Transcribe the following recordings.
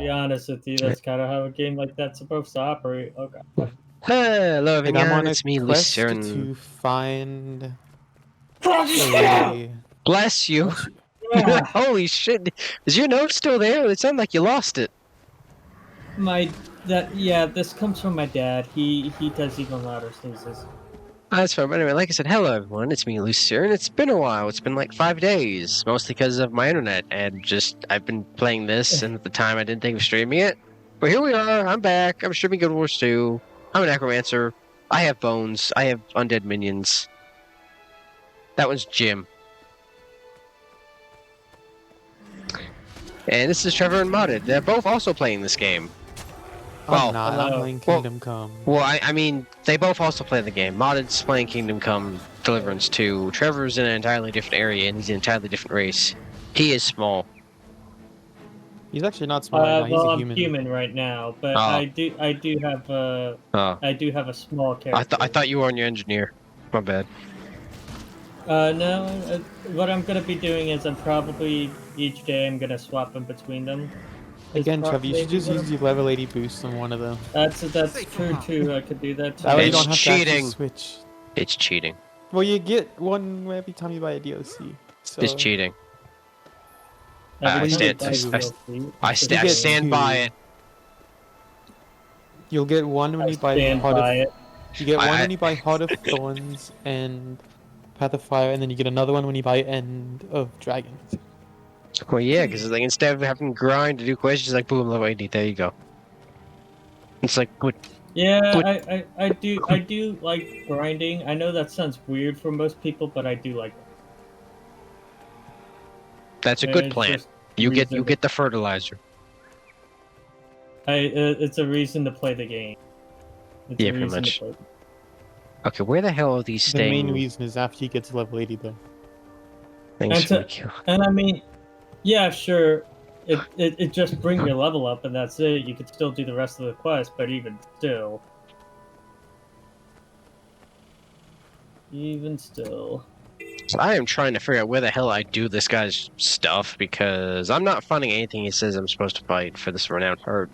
be honest with you, that's kind of how a game like that's supposed to operate. Okay. Hello I'm everyone, on a it's me, quest Lucerne. to find a... Bless you. Bless you. Yeah, Holy shit. Is your note still there? It sounded like you lost it. this comes from my dad. He does even louder sneezes. That's fine. But anyway, like I said, hello everyone, it's me, Lucerne. It's been a while. It's been like 5 days, mostly because of my internet, and just I've been playing this, and at the time I didn't think of streaming it. But here we are. I'm back. I'm streaming Guild Wars 2. I'm a necromancer. I have bones. I have undead minions. That was Jim. And this is Trevor and Modded. They're both also playing this game. I'm not. I'm playing Kingdom Come. Well, I mean, they both also play the game. Modded's playing Kingdom Come Deliverance 2. Trevor's in an entirely different area, and he's an entirely different race. He is small. He's actually not small right now. He's a human. I'm human right now, but I do have a small character. I thought you were on your engineer. My bad. No. What I'm gonna be doing is I'm probably each day I'm gonna swap in between them. Again, Trevor, you should just use the level 80 boost on one of them. That's true too. I could do that too. That way you don't It's have cheating. to switch. It's cheating. Well, you get one every time you buy a DLC. So... It's cheating. Every I time stand- you buy I DLC, get stand by it. You'll get one when I you buy stand Heart by of... it. You get one when you buy Heart of Thorns and Path of Fire, and then you get another one when you buy End of Dragons. Well, yeah, because like instead of having to grind to do questions, like boom, level 80, there you go. It's like good. Yeah, I do like grinding. I know that sounds weird for most people, but I do like it. That's a good It's plan. just You reason- get the fertilizer. It's a reason to play the game. It's Yeah, a pretty reason much. to play. Okay, where the hell are these The main things? reason is after you get to level 80, though. Things And for kill. And I mean, yeah, sure. It just bring your level up and that's it. You could still do the rest of the quest, but even still. So I am trying to figure out where the hell I do this guy's stuff because I'm not finding anything he says I'm supposed to fight for this renowned herd.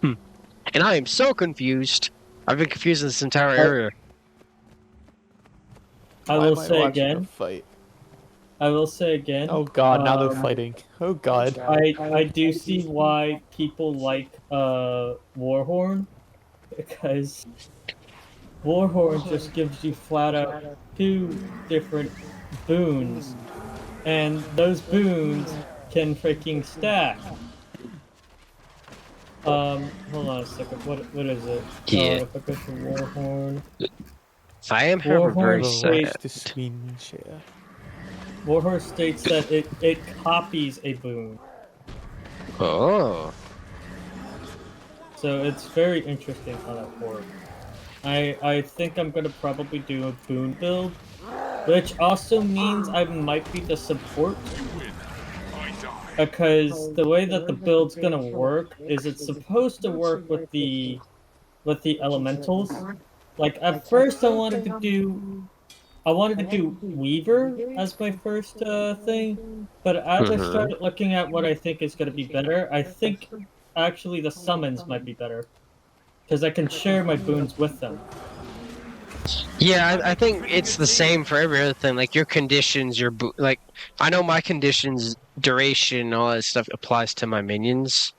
And I am so confused. I've been confused in this entire area. I Why will am I say watching again. them fight? I will say again. Oh god, now they're fighting. Oh god. I do see why people like Warhorn, because Warhorn just gives you flat out 2 different boons, and those boons can freaking stack. Hold on a second. What is it? Yeah. If I go to Warhorn. I am however very Warhorn sad. The screen share. Warhorn states that it copies a boon. Oh. So it's very interesting how that works. I think I'm gonna probably do a boon build, which also means I might be the support. Because the way that the build's gonna work is it's supposed to work with the elementals. Like at first I wanted to do Weaver as my first thing, but as I started looking at what I think is going to be better, I think actually the summons might be better, because I can share my boons with them. Yeah, I think it's the same for every other thing. Like your conditions, like I know my conditions, duration, all that stuff applies to my minions.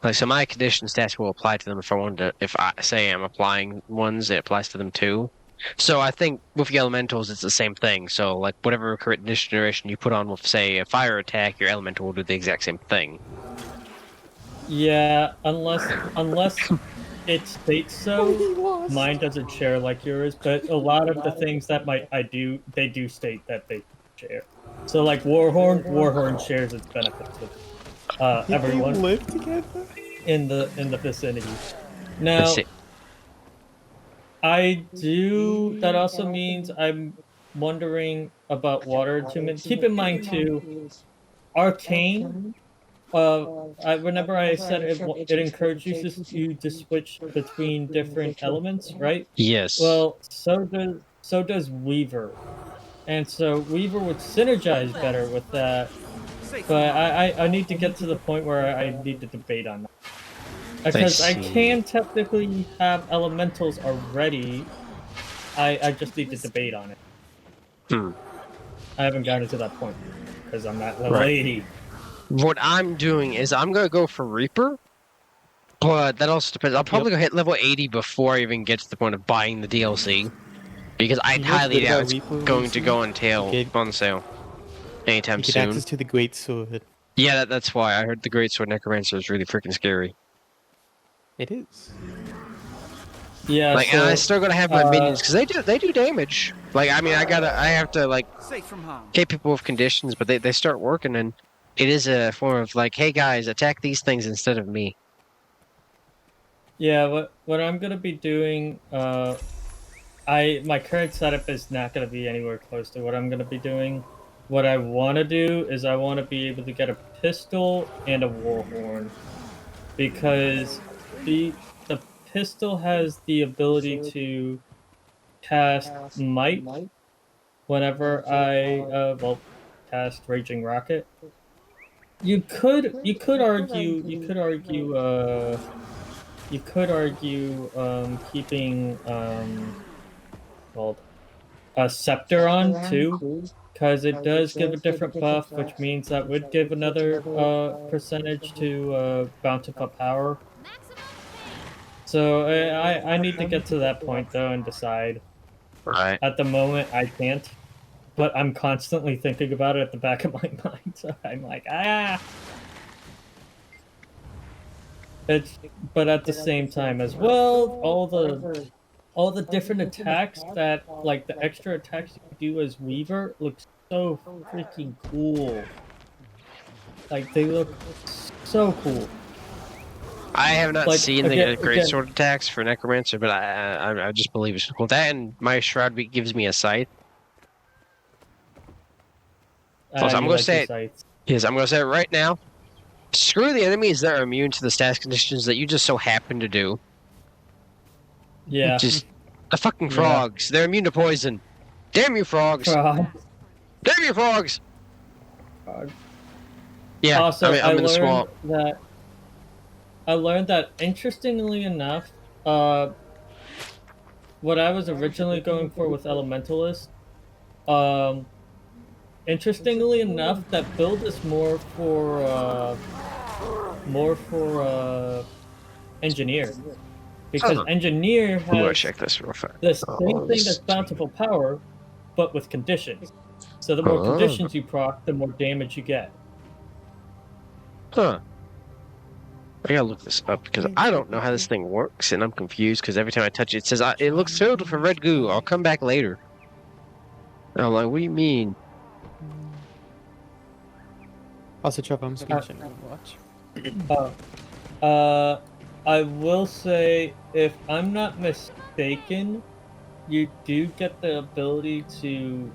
Like so, my condition stats will apply to them if I wanted to. If I say I'm applying ones, it applies to them too. So I think with the elementals, it's the same thing. So like whatever condition duration you put on with, say, a fire attack, your elemental will do the exact same thing. Yeah, unless it states so. Mine doesn't share like yours, but a lot of the things that they do state that they share. So like Warhorn shares its benefits with everyone They live together? in the vicinity. Now, that also means I'm wondering about water attunement. Keep in mind too, Arcane. Whenever I said it encourages you to switch between different elements, right? Yes. Well, so does Weaver, and so Weaver would synergize better with that. But I need to get to the point where I need to debate on that. Because I see. can technically have elementals already. I just need to debate on it. Hmm. I haven't gotten to that point because I'm at level Right. 80. What I'm doing is I'm gonna go for Reaper, but that also depends. I'll probably go hit level 80 before I even get to the point of buying the DLC, because I You know what's highly good doubt about it's Reaper, going to Lucy? go You get on sale anytime you get soon. access to the Great Sword. Yeah, that's why I heard the Greatsword Necromancer is really freaking scary. It is. Yeah, Like, and I so still gotta have my minions because they do damage. Like, I mean, I have to like Safe from harm. get people with conditions, but they start working, and it is a form of like, hey guys, attack these things instead of me. yeah, what I'm gonna be doing, my current setup is not gonna be anywhere close to what I'm gonna be doing. What I want to do is I want to be able to get a pistol and a war horn because the pistol has the ability to cast might whenever I cast Raging Rocket. You could argue keeping called a scepter on too, because it does give a different buff, which means that would give another percentage to bountiful power. So I need to get to that point though and decide. Right. At the moment, I can't, but I'm constantly thinking about it at the back of my mind. So I'm like, ah. It's but at the same time as well, all the different attacks that like the extra attacks you do as Weaver looks so freaking cool. Like they look so cool. I have not Like seen the great again, sword attacks for Necromancer, but I just believe it's cool. That and my shroud gives me a scythe. Plus, I'm you gonna like your say it. sights. Yes, I'm gonna say it right now. Screw the enemies that are immune to the stats conditions that you just so happen to do. Yeah. Just the fucking Yeah. frogs. They're immune to poison. Damn you, frogs! Frogs. Damn you, frogs! Frogs. Yeah, Also, I'm in the swamp. I learned that interestingly enough, what I was originally going for with Elementalist, um, interestingly enough, that build is more for engineer, because Huh. engineer I'm gonna has check this real fast. the same thing as bountiful power, but with conditions. So the more Huh. conditions you proc, the more damage you get. Huh. I gotta look this up because I don't know how this thing works, and I'm confused because every time I touch it, it says it looks filled with red goo. I'll come back later. And I'm like, what do you mean? Also, Trevor, I'm screenshotting watch. I will say, if I'm not mistaken, you do get the ability to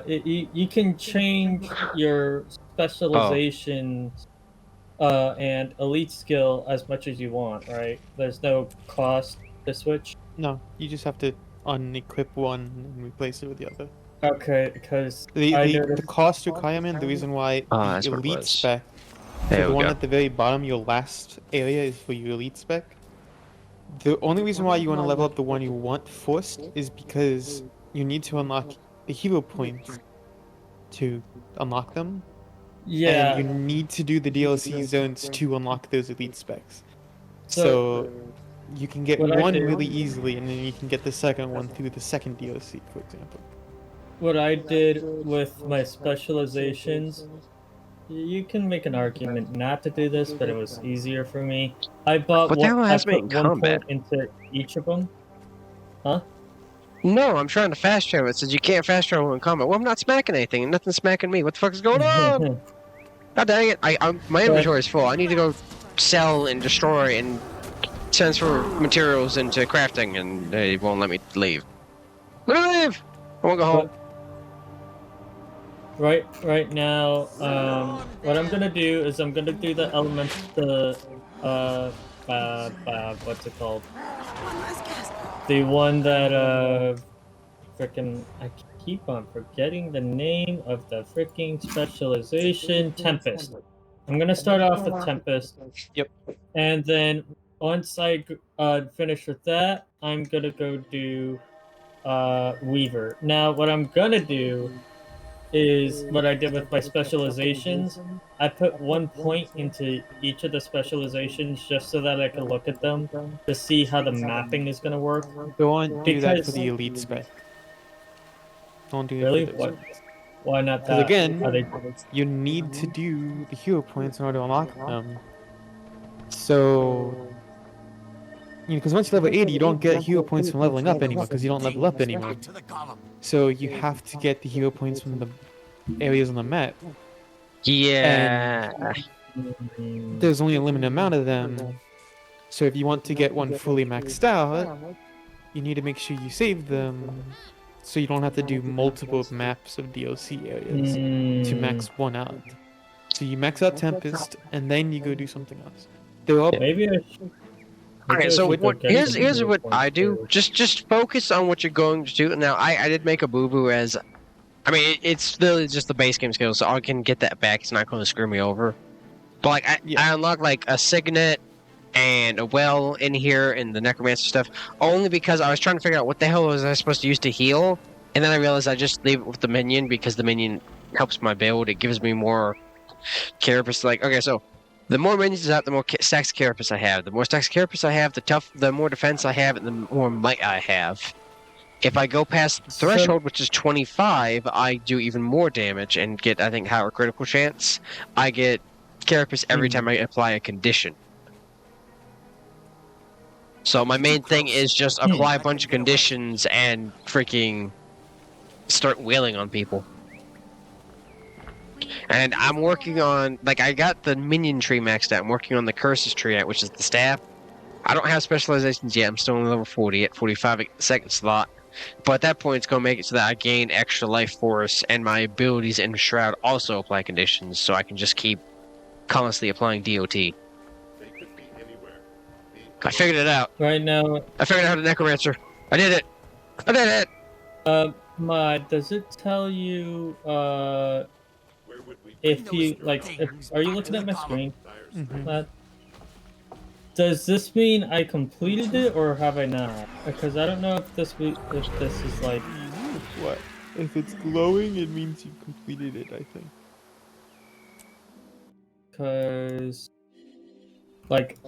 you can change your Oh, specializations and elite skill as much as you want, right? There's no cost to switch. No, you just have to unequip one and replace it with the other. Okay, because The I the the noticed. cost requirement, the reason why the that's what it elite was. spec, so There the we one go. at the very bottom, your last area is for your elite spec. The only reason why you want to level up the one you want first is because you need to unlock the hero points to unlock them, and you Yeah, need to do the DLC zones to unlock those elite specs. so So you can get what I one do, really easily, and then you can get the second one through the second DLC, for example. what I did with my specializations, you can make an argument not to do this, but it was easier for me. I bought What the what hell I has me put in one combat? point into each of them. Huh? No, I'm trying to fast travel. It says you can't fast travel in combat. Well, I'm not smacking anything, and nothing's smacking me. What the fuck is going on? God dang it! My But inventory is full. I need to go sell and destroy and transfer materials into crafting, and they won't let me leave. Let me leave. I want to go home. but right now, what I'm gonna do is I'm gonna do the what's it called? The one that frickin' keep on forgetting the name of the freaking specialization. Tempest. I'm gonna start off with Tempest. Yep. And then once I finish with that, I'm gonna go do Weaver. Now, what I'm gonna do is what I did with my specializations. I put 1 point into each of the specializations just so that I can look at them to see how the mapping is gonna work. Don't do that for Because the elite spec. Don't do it for really, those what? ones. Why not Because that? again, Are they? you need to do the hero points in order to unlock them. So, because once you level 80, you don't get hero points from leveling up anymore, because you don't level up anymore. So you have to get the hero points from the areas on the map. And Yeah. there's only a limited amount of them. So if you want to get one fully maxed out, you need to make sure you save them so you don't have to do multiple maps of DLC areas to max one out. So you max out Tempest and then you go do something else. They're all Maybe I should. Okay, Maybe I so should go what? get Here's some here's hero what points I do. too. Just focus on what you're going to do. Now, I did make a boo boo as, I mean, it's literally just the base game skill, so I can get that back. It's not going to screw me over. But like, Yeah. I unlocked like a signet and a well in here and the necromancer stuff only because I was trying to figure out what the hell was I supposed to use to heal, and then I realized I just leave it with the minion because the minion helps my build. It gives me more carapace. Like, okay, so the more minions I have, the more stacks of carapace I have. The more stacks of carapace I have, the more defense I have, and the more might I have. If I go past the threshold, which is 25, I do even more damage and get, I think, higher critical chance. I get carapace every time I apply a condition. So my main thing is just apply a bunch of conditions and freaking start wailing on people. And I'm working on, like, I got the minion tree maxed out. I'm working on the curses tree, which is the staff. I don't have specializations yet. I'm still on level 40 at 45 second slot. But at that point, it's going to make it so that I gain extra life force, and my abilities in Shroud also apply conditions, so I can just keep constantly applying DOT. I figured it out. Right now, I figured out how to necromancer. I did it. I did it. Mod, does it tell you if you are you looking at my screen? Mod? Does this mean I completed it or have I not? Because I don't know if this is like What? If it's glowing, it means you completed it, I think. because like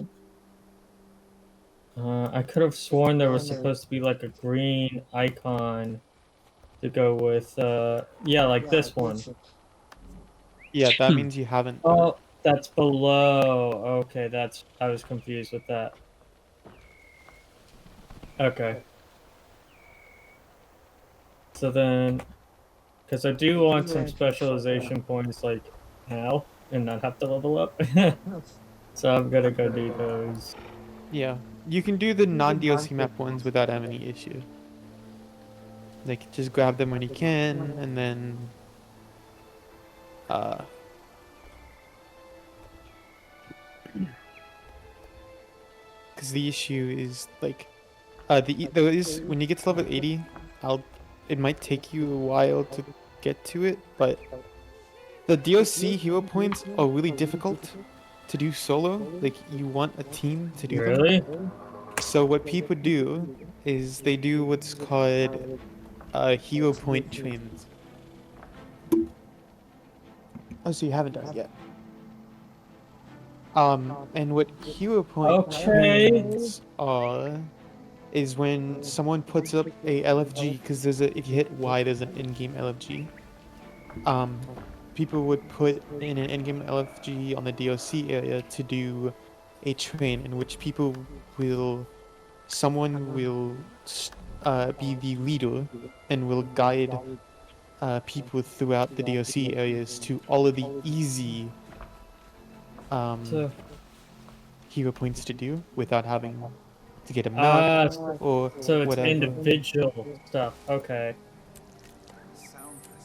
I could have sworn there was supposed to be like a green icon to go with yeah, like this one. Yeah, that means you haven't done Oh, that's below. Okay, I was confused with that. Okay. So then, because I do want some specialization points like now and not have to level up. So I'm gonna go do those. Yeah, you can do the non-DLC map ones without having any issue. Like, just grab them when you can, and then... Because the issue is, like... there is... When you get to level 80, it might take you a while to get to it, but... The DLC hero points are really difficult to do solo. Like, you want a team to do them. Really? So what people do is they do what's called hero point trains. Oh, so you haven't done it yet. And what hero point trains are is when someone puts up a LFG, because if you hit Y, there's an in-game LFG. People would put in an in-game LFG on the DLC area to do a train in which someone will be the leader and will guide people throughout the DLC areas to all of the easy hero points to do without having to get a mount or so it's whatever. individual stuff. Okay.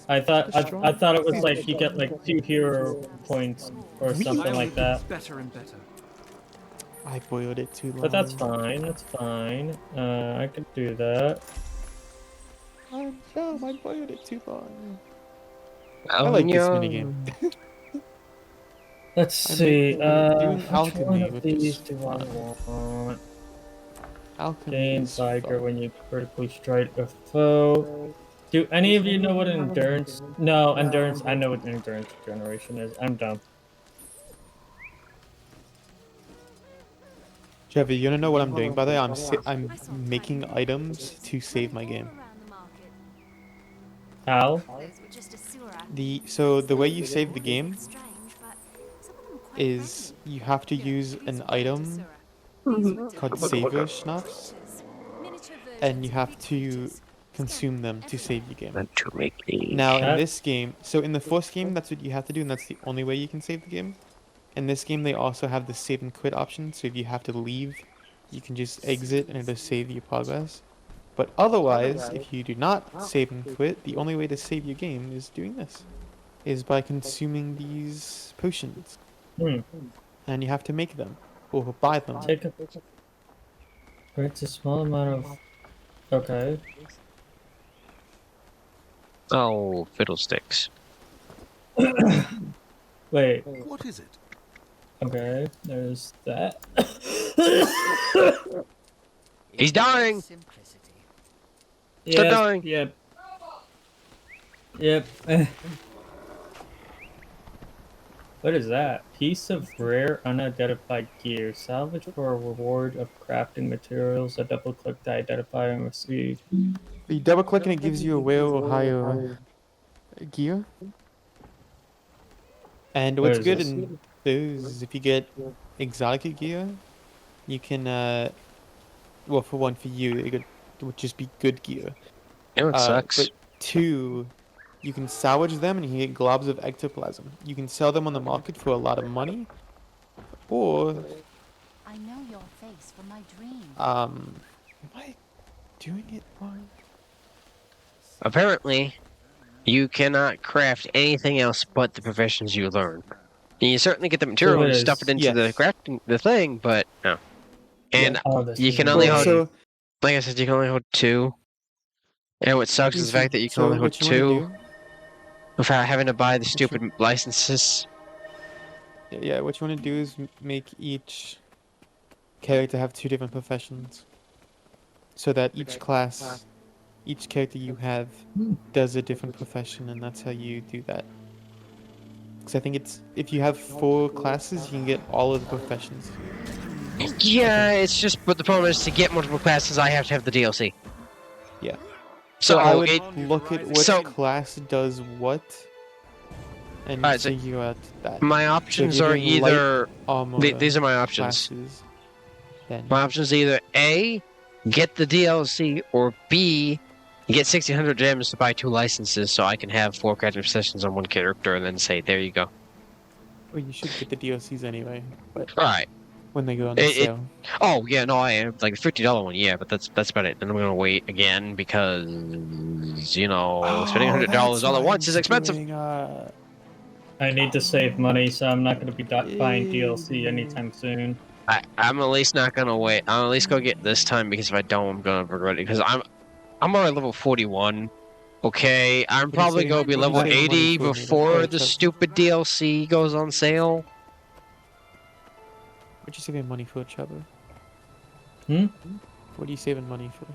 I thought it was like you get like 2 hero points or something like that. Better and better. I boiled it too long. But that's fine. That's fine. I could do that. I'm dumb. I played it too long. Oh, I like this no. minigame. Let's I'm see. doing Which one alchemy, of which these is do I fun. want? Alchemy Gain is Biker fun. when you critically strike a foe. Do any of you know what endurance? No, endurance. I know what endurance generation is. I'm dumb. Trevor, you wanna know what I'm doing by the way? I I'm saw making tiny items to creatures save my running game. all around the market. How? Those were just a sewer So the way you Some save of the them game looked strange, but some of them were quite is friendly. you have to Yeah, use at least an according to item Sura. These were called different. Saver Schnapps, Creatures. Miniature and versions you of have big to creatures. consume them to Everywhere. save your game. Meant to make a Now in That this game, so in the first game, that's what you have to do, and that's the only way you can save the game. In this game, they also have the save and quit option, so if you have to leave, you can just exit and it'll save your progress. But otherwise, if you do not save and quit, the only way to save your game is doing this, is by consuming these potions. hmm. And you have to make them, or buy them. Take a. Creates a small amount of. Okay. oh fiddlesticks. Wait. What is it? Okay. There's that. He's dying. Simplicity. Stop Yep. dying. Yep. Yep. What is that? Piece of rare unidentified gear. Salvage for a reward of crafting materials. A double click to identify and receive. You double click and it gives you a whale or higher gear. And What what's is good this? in those is if you get exotic gear, you can well, for one, for you, it would just be good gear. You know what sucks? But two, you can salvage them and you can get globs of ectoplasm. You can sell them on the market for a lot of money, or I know your face from my dream. am I doing it wrong? Apparently, you cannot craft anything else but the professions you learn. You certainly get the material it and stuff is- it into the Yes. crafting the thing, but no. And Oh, this you is can only Well, hold, so like I said, you can only hold two. And what sucks is the fact that you can only hold what you want two to do? without having to buy the you- stupid licenses. Yeah, what you want to do is make each character have two different professions, so that each class, each character you have, does a different profession, and that's how you do that. Because I think it's if you have 4 classes, you can get all of the professions. Yeah, it's just, but the problem is to get multiple classes, I have to have the DLC. Yeah. So I would it, look at which So- class does what, and Alright, so figure out that. my So if options you're are doing light either, armor these are my options. classes, then My options are either A, get the DLC, or B, get 1600 gems to buy 2 licenses so I can have 4 creative sessions on one character and then say, there you go. well, you should get the DLCs anyway, but Alright. when they go on It- sale. Oh, yeah, no, I am. Like, the $50 one, yeah, but that's about it. Then I'm gonna wait again because, you know, spending $100 all at once is expensive. I need to save money, so I'm not going to be buying DLC anytime soon. I'm at least not gonna wait. I'll at least go get this time because if I don't, I'm gonna regret it. Because I'm already level 41. Okay, I'm What do you probably say- gonna be what do you level say the money 80 for, Nita? before Oh, the Chubb. stupid DLC goes on sale. What you saving money for, Chubba? Hmm? What are you saving money for?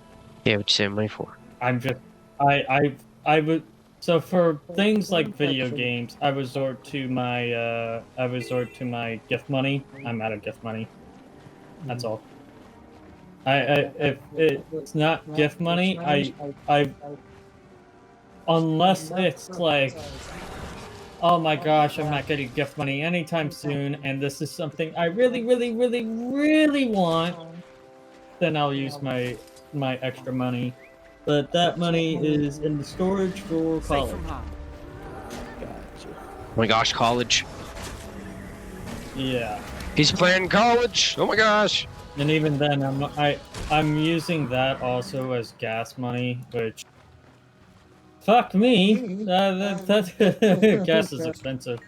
Yeah, what you saving money for? I'm just, I would. So for things like video games, I resort to my gift money. I'm out of gift money. That's all. If it's not gift money, unless it's like, oh my gosh, I'm not getting gift money anytime soon, and this is something I really, really, really, really want, then I'll use my extra money. But that money is in the storage for Safe college. from harm. Gotcha. Oh my gosh, college. Yeah, He's playing college. Oh my gosh. and even then, I'm using that also as gas money, which fuck me. That gas is expensive.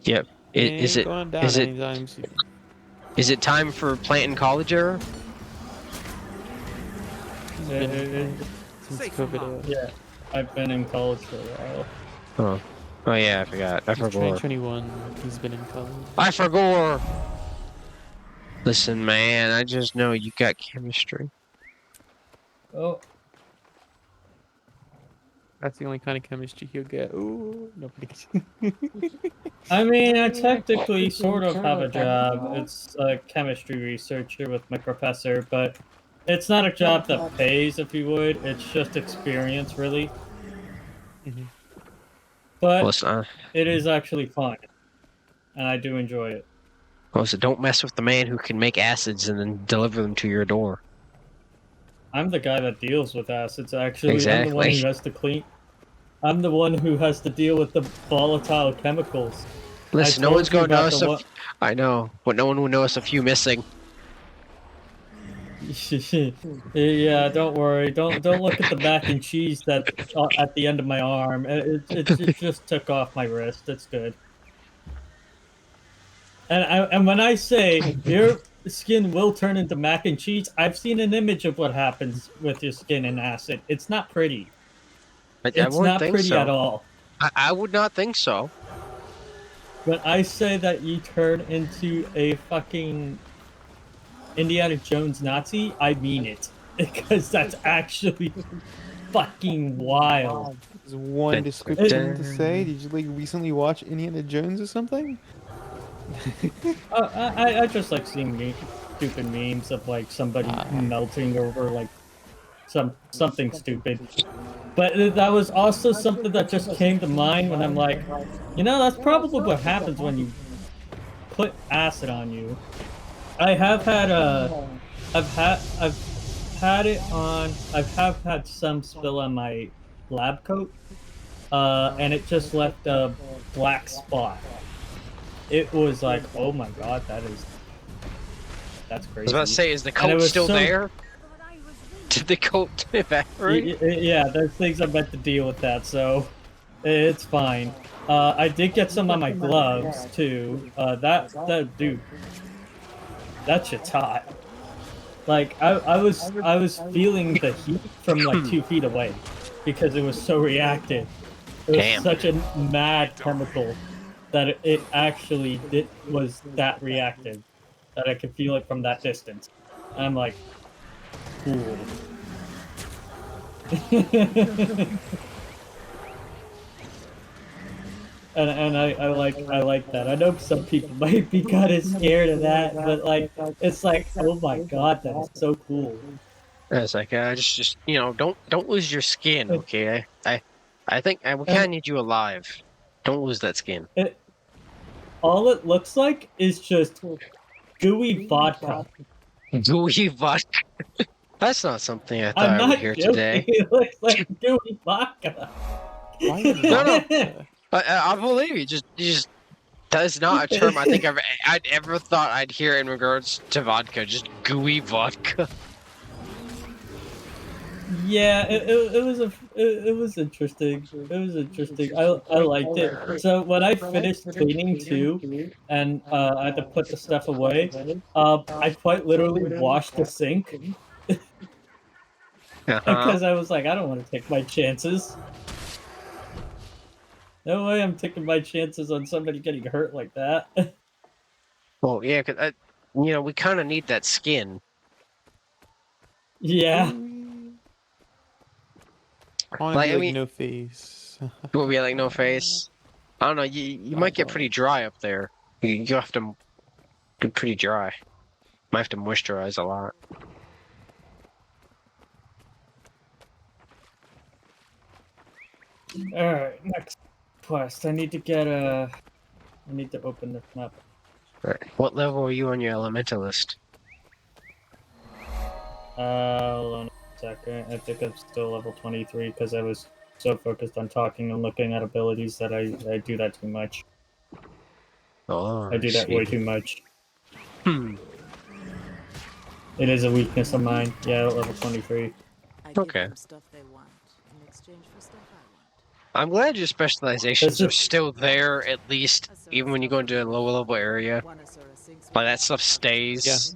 Yep. Is Ain't it going down is it anytime soon. is it time for planting college era? It's been Uh, since Safe from COVID harm. era. yeah. I've been in college for a while. Oh. Oh yeah, I forgot. I He's forgot. 2021. He's been in college. I forgot. Listen, man, I just know you got chemistry. Oh, That's the only kind of chemistry he'll get. Ooh, nobody. I mean, I technically sort of have a job. It's a chemistry researcher with my professor, but it's not a job that pays, if you would. It's just experience, really. Mhm. But Listen, it is actually fun, and I do enjoy it. listen, don't mess with the man who can make acids and then deliver them to your door. I'm the guy that deals with acids, actually. I'm the one Exactly. who has to clean. I'm the one who has to deal with the volatile chemicals. I Listen, no one's told you gonna about the notice one. I know, but no one will notice a few missing. Yeah, don't worry. Don't look at the mac and cheese that's at the end of my arm. It just took off my wrist. It's good. And when I say your skin will turn into mac and cheese, I've seen an image of what happens with your skin in acid. It's not pretty. I It's wouldn't not think pretty at so. all. I would not think so. When I say that you turn into a fucking Indiana Jones Nazi, I mean it. Because that's actually fucking wild. There's one Dun, dun, description to say. dun. Did you like recently watch Indiana Jones or something? I just like seeing stupid memes of like somebody melting over like something stupid. But that was also something that just came to mind when I'm like, that's probably what happens when you put acid on you. I have had I've had it on. Have had some spill on my lab coat, and it just left a black spot. It was like, oh my god, that's I was about to crazy. say, is the And it coat was still so there? Did the coat evaporate? yeah, there's things I'm meant to deal with that, so it's fine. I did get some on my gloves too. That dude, that shit's hot. Like I was feeling the heat from like 2 feet away because it was so reactive. It was Damn. such a mad chemical that it actually was that reactive that I could feel it from that distance. And I'm like, cool. And I like that. I know some people might be kind of scared of that, but like it's like, oh my god, that is so cool. It's like, just don't lose your skin, okay? I think we kind And of need you alive. Don't lose that skin. it all it looks like is just gooey vodka. Gooey vodka. That's not something I thought I'm I would not hear joking. today. It looks like gooey vodka. Why No. vodka? I believe you. Just that is not a term I think I'd ever thought I'd hear in regards to vodka. Just gooey vodka. Yeah, it was interesting. It was interesting. I liked it. So when I finished cleaning too, and I had to put the stuff away, I quite literally washed the sink Uh-huh. because I was like, I don't want to take my chances. No way I'm taking my chances on somebody getting hurt like that. Well, yeah, cause we kind of need that skin. Yeah. I want to Like, be I like mean, no face. will be like no face. I don't know. You might get pretty dry up there. You have to get pretty dry. Might have to moisturize a lot. Alright, next quest. I need to open this map. Right. What level are you on your elementalist? Hold on a second. I think I'm still level 23 because I was so focused on talking and looking at abilities that I do that too much. Oh, I do that way too much. Hmm. It is a weakness of mine. Yeah, level 23. I give Okay. them stuff they want in exchange for stuff I want. I'm glad your specializations This are is- still there, at least, even when you go into a lower level area. Like, that stuff stays.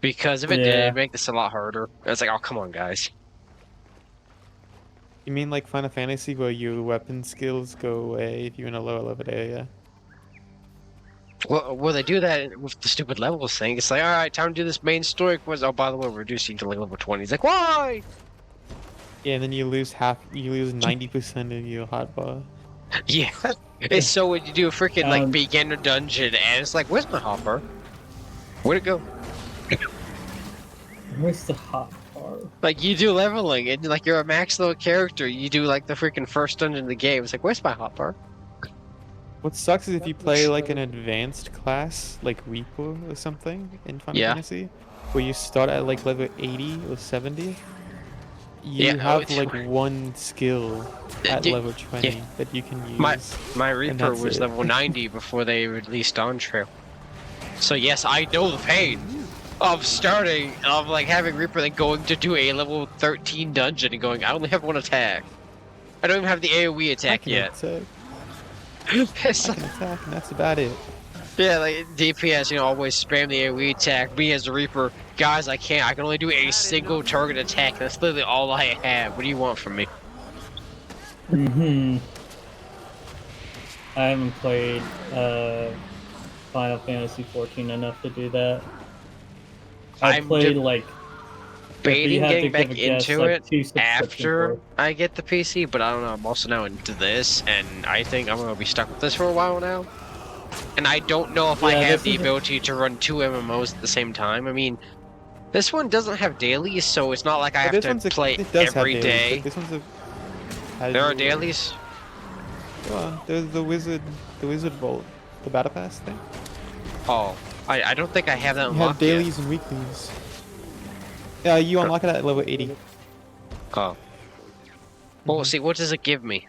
Because if it did, Yeah. it'd make this a lot harder. It's like, oh, come on, guys. You mean like Final Fantasy where your weapon skills go away if you're in a lower level area? Well, they do that with the stupid levels thing. It's like, all right, time to do this main story quest. Oh, by the way, we're reducing to like level 20. It's like, why? Yeah, and then you lose 90% of your hotbar. Yeah. It's so when you do a freaking like Um, beginner dungeon, and it's like, where's my hopper? Where'd it go? Where's the hot part? Like you do leveling, and like you're a max level character. You do like the freaking first dungeon of the game. It's like, where's my hopper? What sucks is if you play like an advanced class, like Reaper or something in Final Yeah. Fantasy, where you start at like level 80 or 70, Yeah, you oh, have it's- like one skill at Yeah, level 20 that you can use. My Reaper that's was it. level 90 before they released On Trail. So yes, I know the pain of starting, of like having Reaper then going to do a level 13 dungeon and going, I only have one attack. I don't even have the AoE I attack can yet. attack, It's I like, can attack, and that's about it. yeah, like DPS, always spam the AoE attack. Me as a Reaper, guys, I can't. I can only do a single target attack. That's literally all I have. What do you want from me? Mm-hmm. I haven't played Final Fantasy 14 enough to do that. I I'm played de- like Baiting had to getting back give a guess, into like, it 2 subscriptions after worth. I get the PC, but I don't know. I'm also now into this, and I think I'm gonna be stuck with this for a while now. And I don't know if I Yeah, have this the is a- ability to run 2 MMOs at the same time. I mean, this one doesn't have dailies, so it's not like I But have this to one's play it does every have dailies, day. but this one's a There are casual- dailies. Well, there's the wizard vault, the battle pass thing. Oh, I don't think I have that You have unlocked yet. dailies and weeklies. Yeah, you unlock it at level 80. Oh. Well, Mhm. see, what does it give me?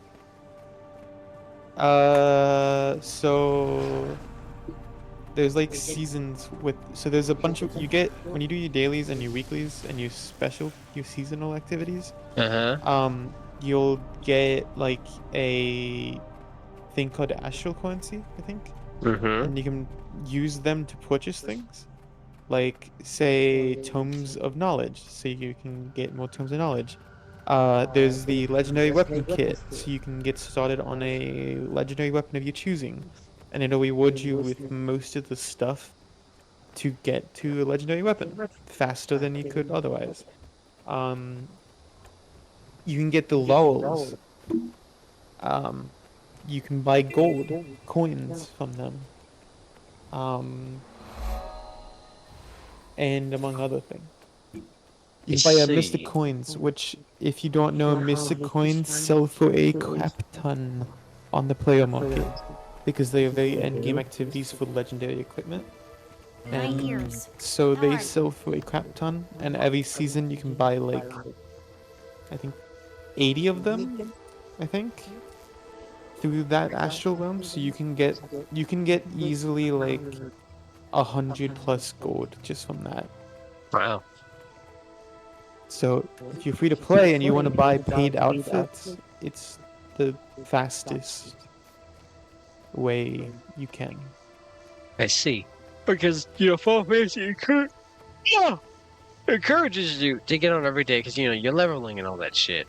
So there's like seasons with, so there's a bunch of, you get, when you do your dailies and your weeklies and your seasonal activities, Uh-huh. you'll get like a thing called astral currency, I think, Mm-hmm. and you can use them to purchase things, like say tomes of knowledge, so you can get more tomes of knowledge. There's the legendary weapon kit, so you can get started on a legendary weapon of your choosing, and it'll reward you with most of the stuff to get to a legendary weapon faster than you could otherwise. You can get the laurels. Um, you can buy gold coins from them. And among other things. You can buy mystic see. coins, which, if you don't know, mystic coins sell for a crap ton on the player market because they are very end game activities for legendary equipment. My And ears. so they Darn. sell for a crap ton, and every season you can buy like, I think, 80 of them, I think, through that astral realm. So you can get easily like 100+ gold just from that. Wow. So if you're free to play and you want to buy paid outfits, it's the fastest way you can. I see. Because, Final Fantasy encourages you to get on every day because, you're leveling and all that shit.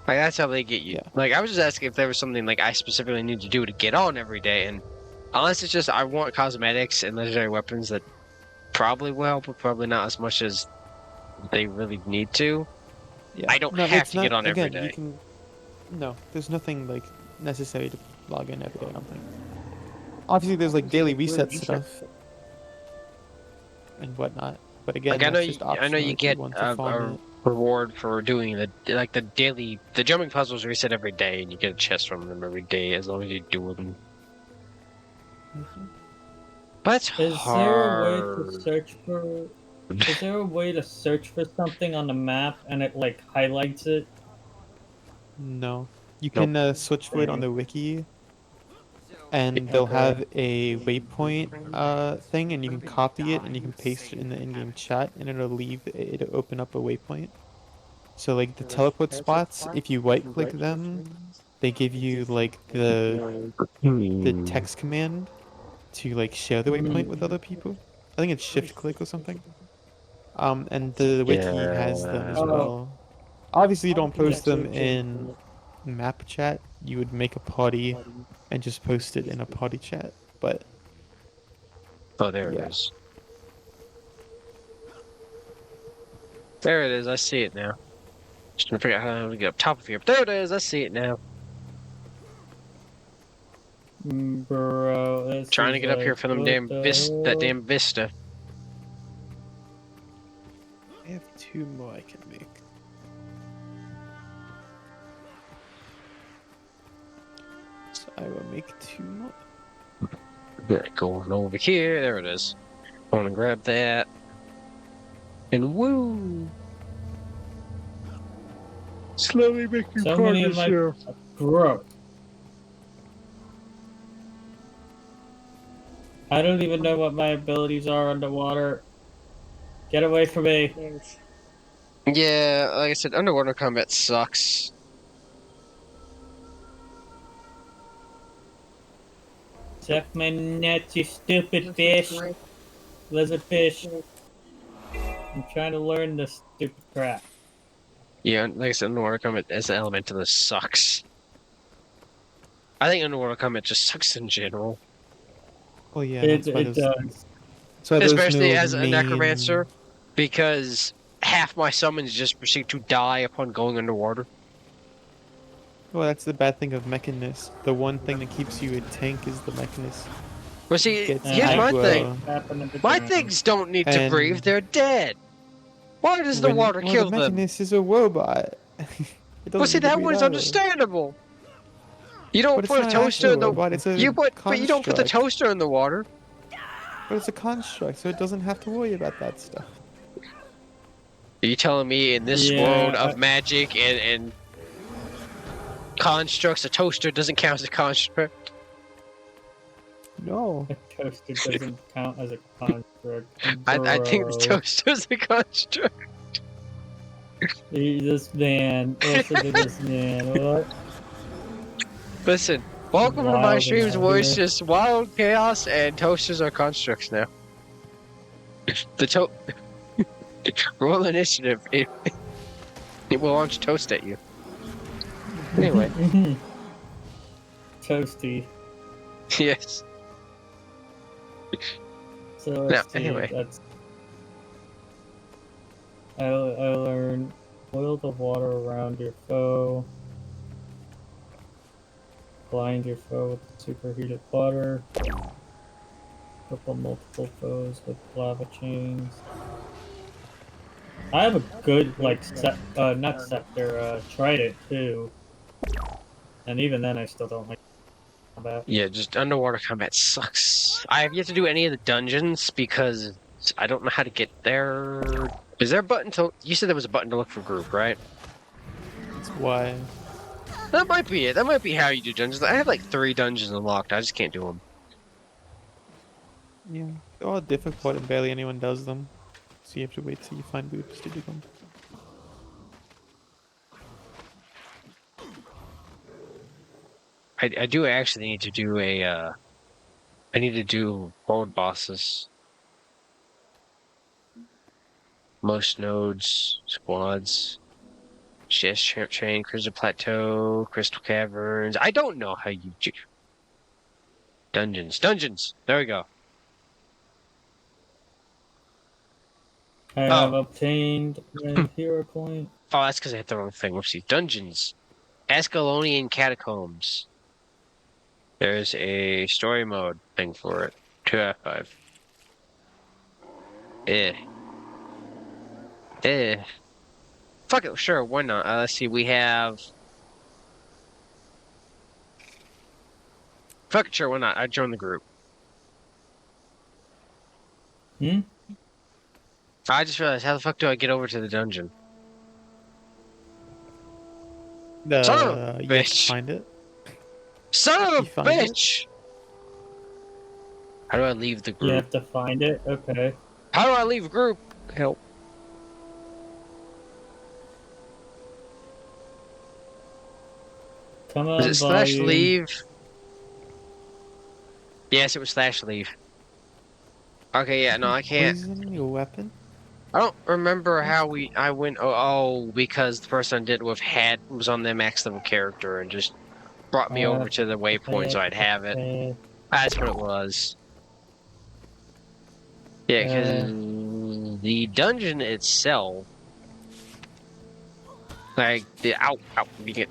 Like, that's how they get you. Yeah. Like, I was just asking if there was something, like, I specifically need to do to get on every day, and unless it's just I want cosmetics and legendary weapons that probably will, but probably not as much as they really need to. Yeah. I don't No, have it's to get not- on every again, day. You can. No, there's nothing like necessary to log in every day. I don't think. Obviously, there's like daily reset stuff and whatnot, but again, Like, I know that's you, just I know optional you if get want to farm a reward for doing the jumping puzzles reset every day, and you get a chest from them every day as long as you do them. it. Mhm. But it's Is there a way to hard. search for? Is there a way to search for something on the map and it like highlights it? No, you Nope. can switch for it on the wiki, and they'll have a waypoint thing, and you can copy it and you can paste it in the in-game chat, and it'll open up a waypoint. So like the teleport spots, if you right-click them, they give you like the text command to like share the waypoint with other people. I think it's shift click or something. And the wiki has them as Oh. well. Obviously, you don't post Yeah. them in map chat. You would make a party and just post it in a party chat. But Oh, there it yeah, is. There it is. I see it now. Just trying to figure out how to get up top of here. But there it is. I see it now. Bro, this Trying to is get up here like, for them what damn the that hell? damn vista. I have 2 more I can make. So I will make 2 more. Very cool. And over here, there it is. I want to grab that. And woo! Slowly making So many of progress my here. bro. I don't even know what my abilities are underwater. Get away from me. Yeah, like I said, underwater combat sucks. Suck my nuts, you stupid fish. Lizard fish. I'm trying to learn this stupid crap. Yeah, like I said, underwater combat as an element of this sucks. I think underwater combat just sucks in general. Oh yeah, It does. that's why there's Especially no as a necromancer, main. because half my summons just proceed to die upon going underwater. Well, that's the bad thing of Mechanist. The one thing that keeps you a tank is the Mechanist. But see, Gets here's I my you, thing. happen to My drown. things don't need to breathe, and they're dead. Why does the water well, the kill them? Mechanist is a robot. It Well, doesn't see, need to that breathe one's either. understandable. You don't But it's put a not an toaster actual in the robot. It's a but you don't put the construct. toaster in the water. But it's a construct, so it doesn't have to worry about that stuff. Are you telling me in this world Yeah, of magic and constructs, a toaster doesn't count as a construct? No. a toaster doesn't count as a construct. I think the Bro. toaster's a construct. This man. Listen to this man. What? Listen, welcome to my Wilding streams out where it's here. just wild chaos and toasters are constructs now. The roll initiative. It will launch toast at you. Anyway, Toasty. yes. So Now, let's see. anyway. That's. I learned boil the water around your foe. Blind your foe with superheated water. Cripple multiple foes with lava chains. I have a good not scepter, trident too. And even then I still don't like combat. Yeah, just underwater combat sucks. I have yet to do any of the dungeons because I don't know how to get there. Is there a button to... You said there was a button to look for group, right? That's why. That might be it. That might be how you do dungeons. I have like 3 dungeons unlocked. I just can't do them. Yeah. They're all difficult and barely anyone does them. So you have to wait till you find groups to do them. I do actually need to do a... I need to do world bosses. Most nodes, squads, chest chain, crystal plateau, crystal caverns. I don't know how you do dungeons. Dungeons. There we go. I have obtained a hero point. Oh, that's because I hit the wrong thing. Whoopsie. Dungeons. Ascalonian catacombs. There's a story mode thing for it. 2 out of 5. Eh. Eh. Fuck it, sure, why not? Let's see, we have... Fuck it, sure, why not? I joined the group. Hmm? I just realized, how the fuck do I get over to the dungeon? Son of a You have to bitch! find it. Son of You a find it? bitch! How do I leave the You group? have to find it? Okay. How do I leave a group? Help. Come Was on, it slash volume. leave? Yes, it was slash leave. Okay, yeah, no, I can't. Poison your weapon? I don't remember how I went. Oh, because the person I did with was on the max level character and just brought me over to the waypoint so I'd have it. That's what it was. Yeah, because the dungeon itself, like the you get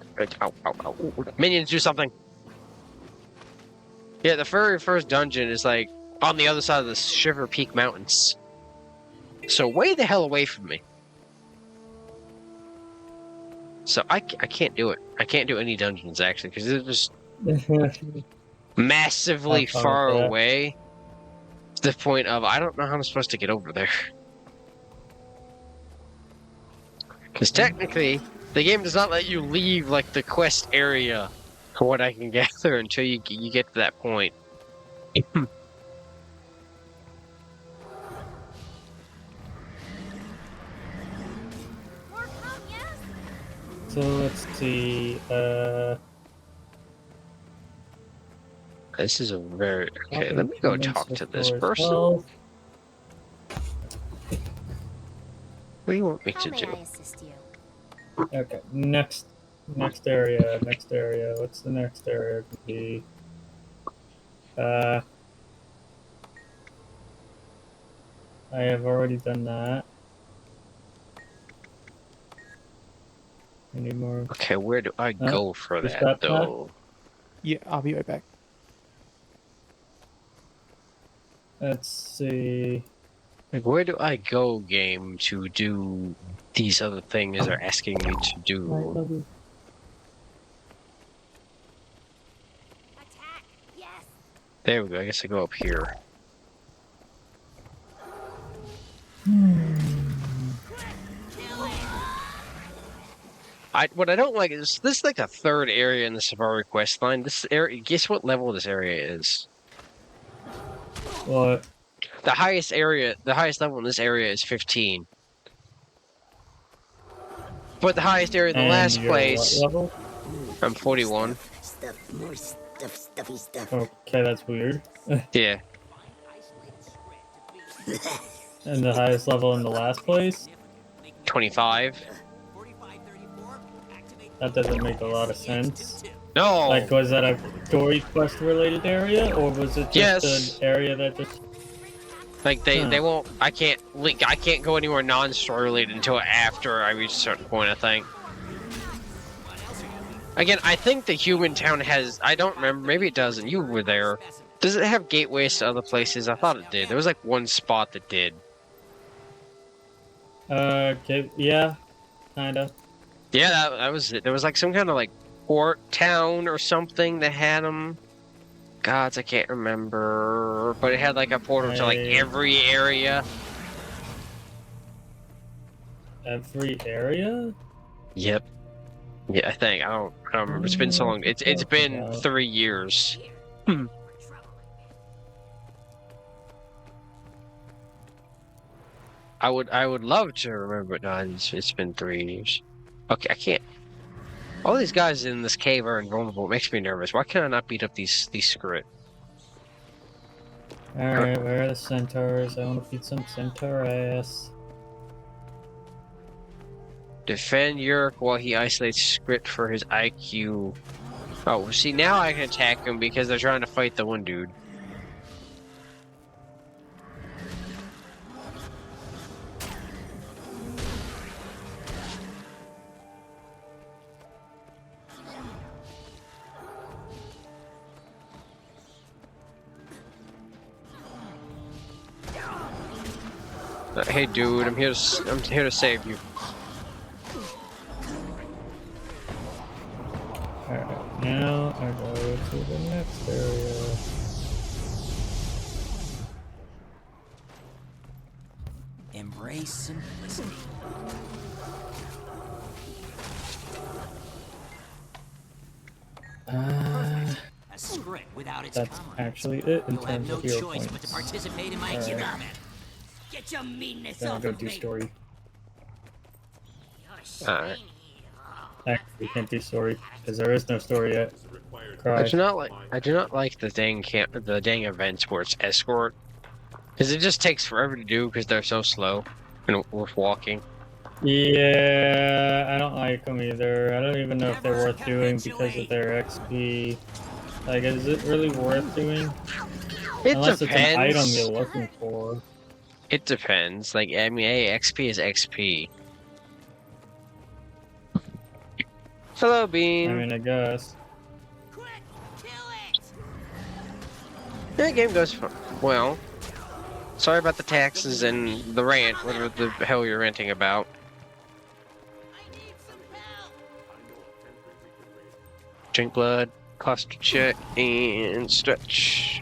minions do something. Yeah, the very first dungeon is like on the other side of the Shiver Peak Mountains. So way the hell away from me. So I can't do it. I can't do any dungeons actually because they're just massively far away to the point of I don't know how I'm supposed to get over there. Because technically, the game does not let you leave like the quest area for what I can gather until you get to that point. So let's see. This is a very okay. Let me go talk to this person. Health. What do you want me How to may do? I assist you? Okay, next area. What's the next area to be? I have already done that. I need more. Okay, where do I go for Just that that though? Yeah, I'll be right back. Let's see. Like, where do I go, game, to do these other things they're asking me to do? Attack! Yes! There we go. I guess I go up here. What I don't like is this is like the third area in the Safari quest line. This area, guess what level this area is? What? The highest level in this area is 15. But the highest area in the last you're place, what level? I'm 41. Okay, that's weird. Yeah. And the highest level in the last place? 25. That doesn't make a lot of sense. No! Like, was that a story quest related area, or was it just an area that just? Like they won't. I can't go anywhere non-story related until after I reach a certain point. I think. Again, I think the human town has. I don't remember. Maybe it doesn't. You were there. Does it have gateways to other places? I thought it did. There was like one spot that did. Okay, yeah, kinda. Yeah, that was it. There was like some kind of like port town or something that had them. Gods, I can't remember. But it had like a portal to like every area. Every area? Yep. Yeah, I think. I don't remember. It's been so long. It's been 3 years. I would love to remember, but no, it's been 3 years. Okay, I can't. All these guys in this cave are invulnerable. It makes me nervous. Why can't I not beat up these screw? Alright, where are the centaurs? I want to beat some centaur ass. Defend Yurk while he isolates Script for his IQ. Oh, see, now I can attack him because they're trying to fight the one dude. Hey, dude, I'm here to save you. Alright, now I go to the next area. Embrace simplicity. A script without its That's comma. actually it in You'll have terms no of hero choice but to points. participate in my Alright. experiment. Get your meanness Then I'll off go of do me. story. You're Alright. shiny. Actually, we can't do story because there is no story yet. Cry. I do not like the dang events where it's escort, because it just takes forever to do because they're so slow. and worth walking. Yeah, I don't like them either. I don't even know if they're worth doing because of their XP. Like, is it really worth doing? It Unless it's an item you're depends. looking for. It depends. Like, I mean, hey, XP is XP. Hello, I Bean. mean, I guess. Quick, kill it! The game goes well. Sorry about the taxes and the rant, whatever the hell you're ranting about. I need some help! Drink blood, posture check, and stretch.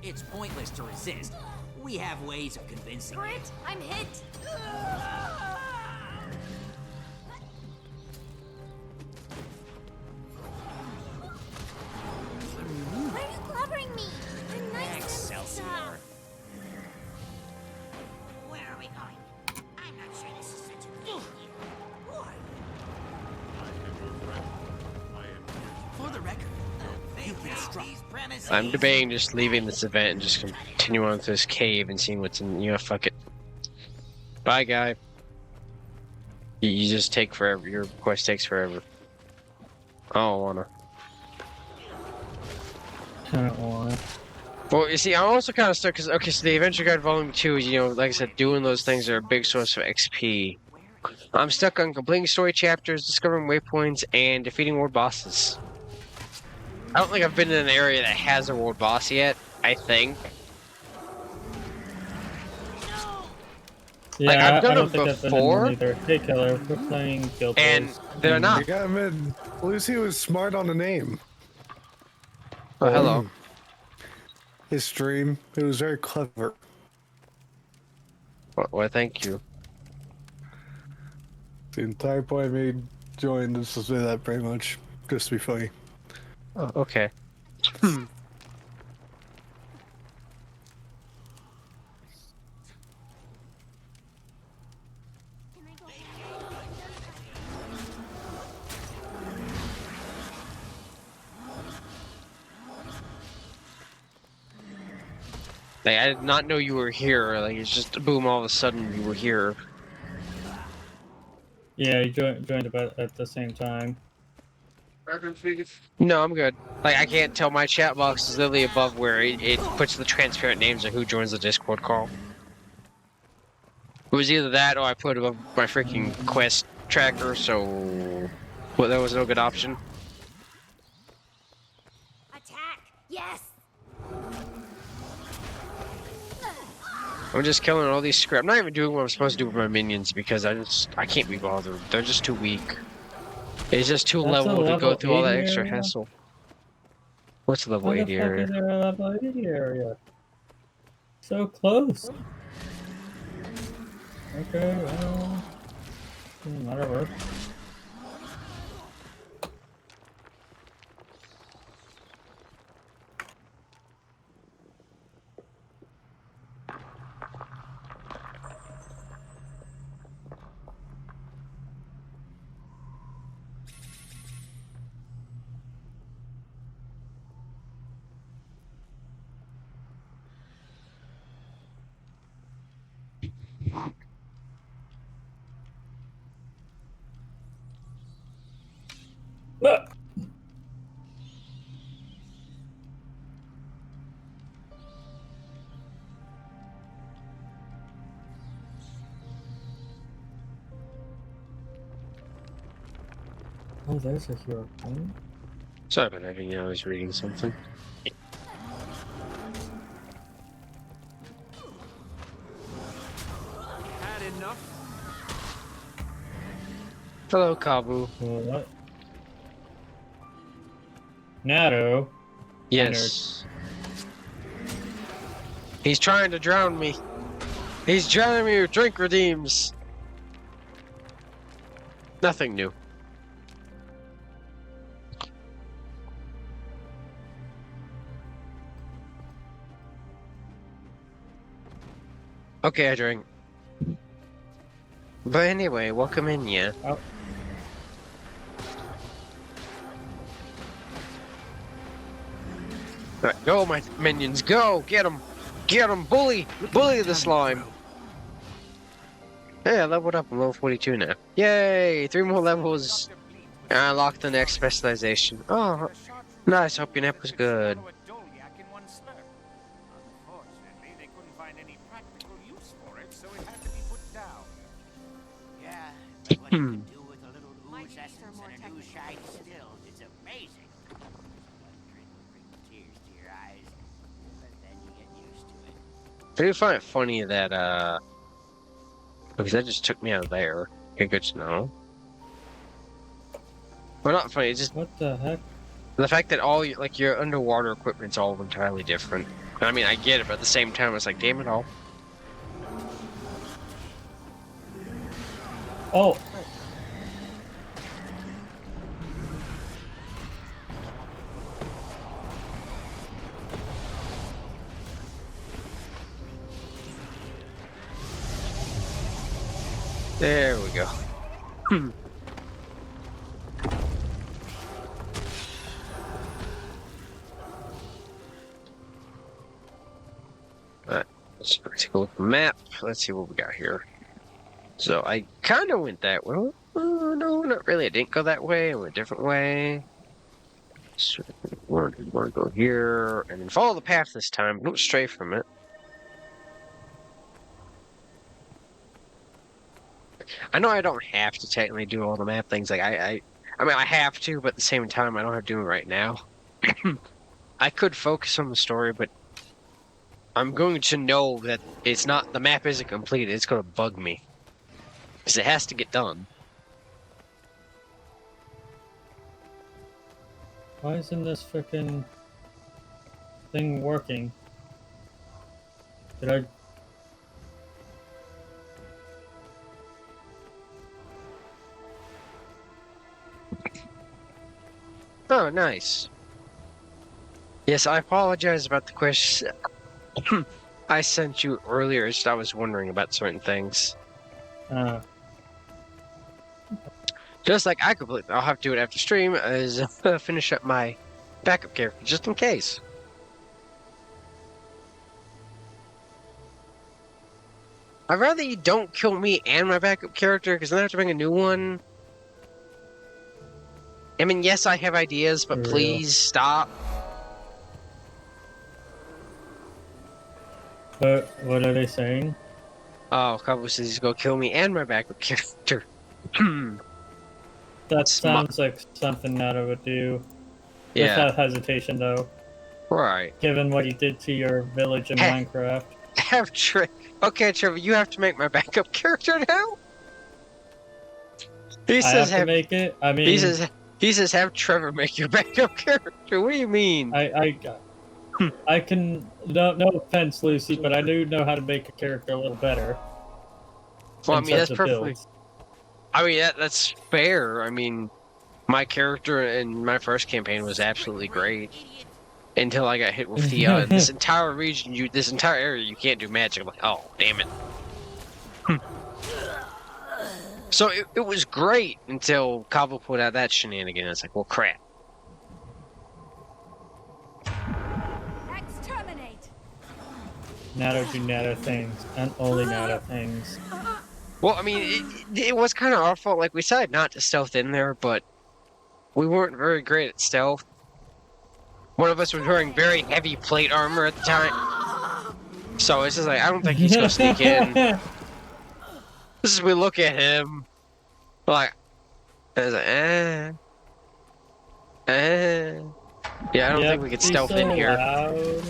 It's pointless to resist. We have ways of convincing you. Crit, I'm hit. Why are you clobbering me? I'm nice and Excelsior. stuff. Where are we going? I'm not sure this is such a good idea. Why? For the record, you've been struck. I'm debating just leaving this event and just continue on to this cave and seeing what's in. You know, fuck it. Bye, guy. You just take forever. Your quest takes forever. I don't wanna. I don't want. Well, you see, I'm also kind of stuck because, okay, so the Adventure Guide Volume 2 is, you know, like I said, doing those things are a big source of XP. I'm stuck on completing story chapters, discovering waypoints, and defeating world bosses. I don't think I've been in an area that has a world boss yet, I think. Yeah, Like, I've done I don't them think I've been in before. one either. Hey, Killer, we're playing Guild And Wars. they're not. You got him in. Lucy was smart on the name. Oh, hello. His stream, it was very clever. Well, thank you. The entire point of me joined this was that pretty much. Just to be funny. Oh, okay. Like, I did not know you were here. Like, it's just boom, all of a sudden you were here. Yeah, you joined about at the same time. No, I'm good. Like, I can't tell. My chat box is literally above where it puts the transparent names of who joins the Discord call. It was either that or I put above my freaking quest tracker, so... Well, that was no good option. Attack! Yes! I'm just killing all these script. I'm not even doing what I'm supposed to do with my minions because I can't be bothered. They're just too weak. It's just too That's a level to go level through all that 80 extra area? hassle. What's level How the 80 fuck area? is there a level 80 area? So close. Okay, well... whatever. Ah! Oh, there's a hero point. Sorry about that, I was reading something. Had enough? Hello, Kabu. What? Nato? Yes. He's trying to drown me. He's drowning me with drink redeems. Nothing new. Okay, I drank. But anyway, welcome in, yeah. Oh. Alright, go, my minions, go! Get him! Get him! Bully! Bully the slime! Hey, I leveled up. I'm level 42 now. Yay! 3 more levels. And I unlocked the next specialization. Oh, nice. Hope your nap was good. Unfortunately, they couldn't find any practical use for it, so it had to be put down. Yeah, but what you can do with a little ooze essence and a new shiny still is amazing. One drink will bring tears to your eyes, but then you get used to it. I do find it funny that, because that just took me out of there. Okay, good to know. Well, not funny, it's just What the heck? the fact that all your underwater equipment's all entirely different. I mean, I get it, but at the same time, it's like, damn it all. Oh, There we go. Alright, let's take a look at the map. Let's see what we got here. So I kind of went that way. No, not really. I didn't go that way. I went a different way. So we're going to go here and then follow the path this time. Don't stray from it. I know I don't have to technically do all the map things. Like I mean, I have to, but at the same time, I don't have to do it right now. I could focus on the story, but I'm going to know that it's not the map isn't complete. It's going to bug me because it has to get done. why isn't this freaking thing working? Did I? Oh, nice. Yes, I apologize about the question I sent you earlier. Just I was wondering about certain things. Just like I completely, I'll have to do it after stream as finish up my backup character just in case. I'd rather you don't kill me and my backup character because then I have to bring a new one. I mean, yes, I have ideas, but For real. please stop. What are they saying? Oh, Cabo says he's gonna kill me and my backup character. That sounds like something Nata would do. Yeah, Without hesitation, though. right. Given what he did to your village in Hey. Minecraft. Have Okay, Trevor, you have to make my backup character now. He I says have to make it. I mean, he says have Trevor make your backup character. What do you mean? I can. No offense, Lucy, but I do know how to make a character a little better. Well, I in mean that's such a perfectly. build. I mean that's fair. I mean, my character in my first campaign was absolutely great until I got hit with the this entire region, this entire area, you can't do magic. I'm like, oh damn it. So it was great until Cabo put out that shenanigan. It's like, well, crap. Exterminate. Nata do Nata things, and only Nata things. Well, I mean, it was kind of our fault, like we said, not to stealth in there, but we weren't very great at stealth. One of us was wearing very heavy plate armor at the time. So it's just like, I don't think he's gonna sneak in. This is we look at him, like, it's like, Yeah, I don't think we could he's stealth so in here. loud.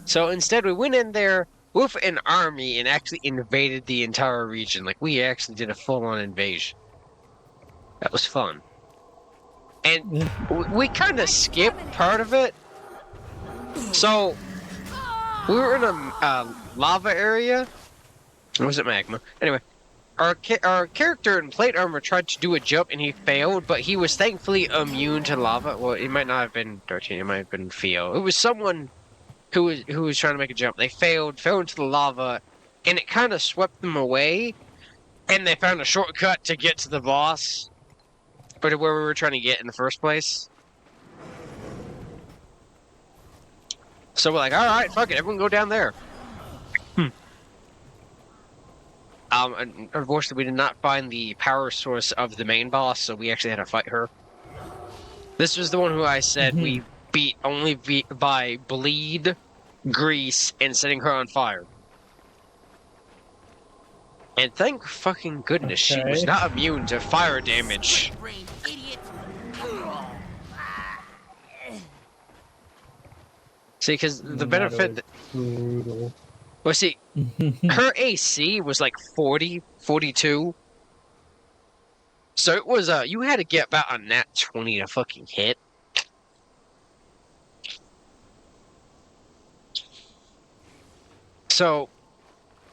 So instead, we went in there with an army and actually invaded the entire region. Like, we actually did a full-on invasion. That was fun. And we kind of skipped part of it. So, we were in a lava area. Or was it magma? Anyway, our character in plate armor tried to do a jump and he failed, but he was thankfully immune to lava. Well, it might not have been Dartine, it might have been Theo. It was someone who was trying to make a jump. They fell into the lava, and it kind of swept them away, and they found a shortcut to get to the boss, but where we were trying to get in the first place. So we're like, all right, fuck it, everyone go down there. Unfortunately, we did not find the power source of the main boss, so we actually had to fight her. This was the one who I said we beat only by bleed, grease, and setting her on fire. And thank fucking goodness she was Okay. not immune to fire damage. Brain idiot. See, because the That benefit... was brutal. Well, see, her AC was like 40, 42. So it was, you had to get about a nat 20 to fucking hit. So,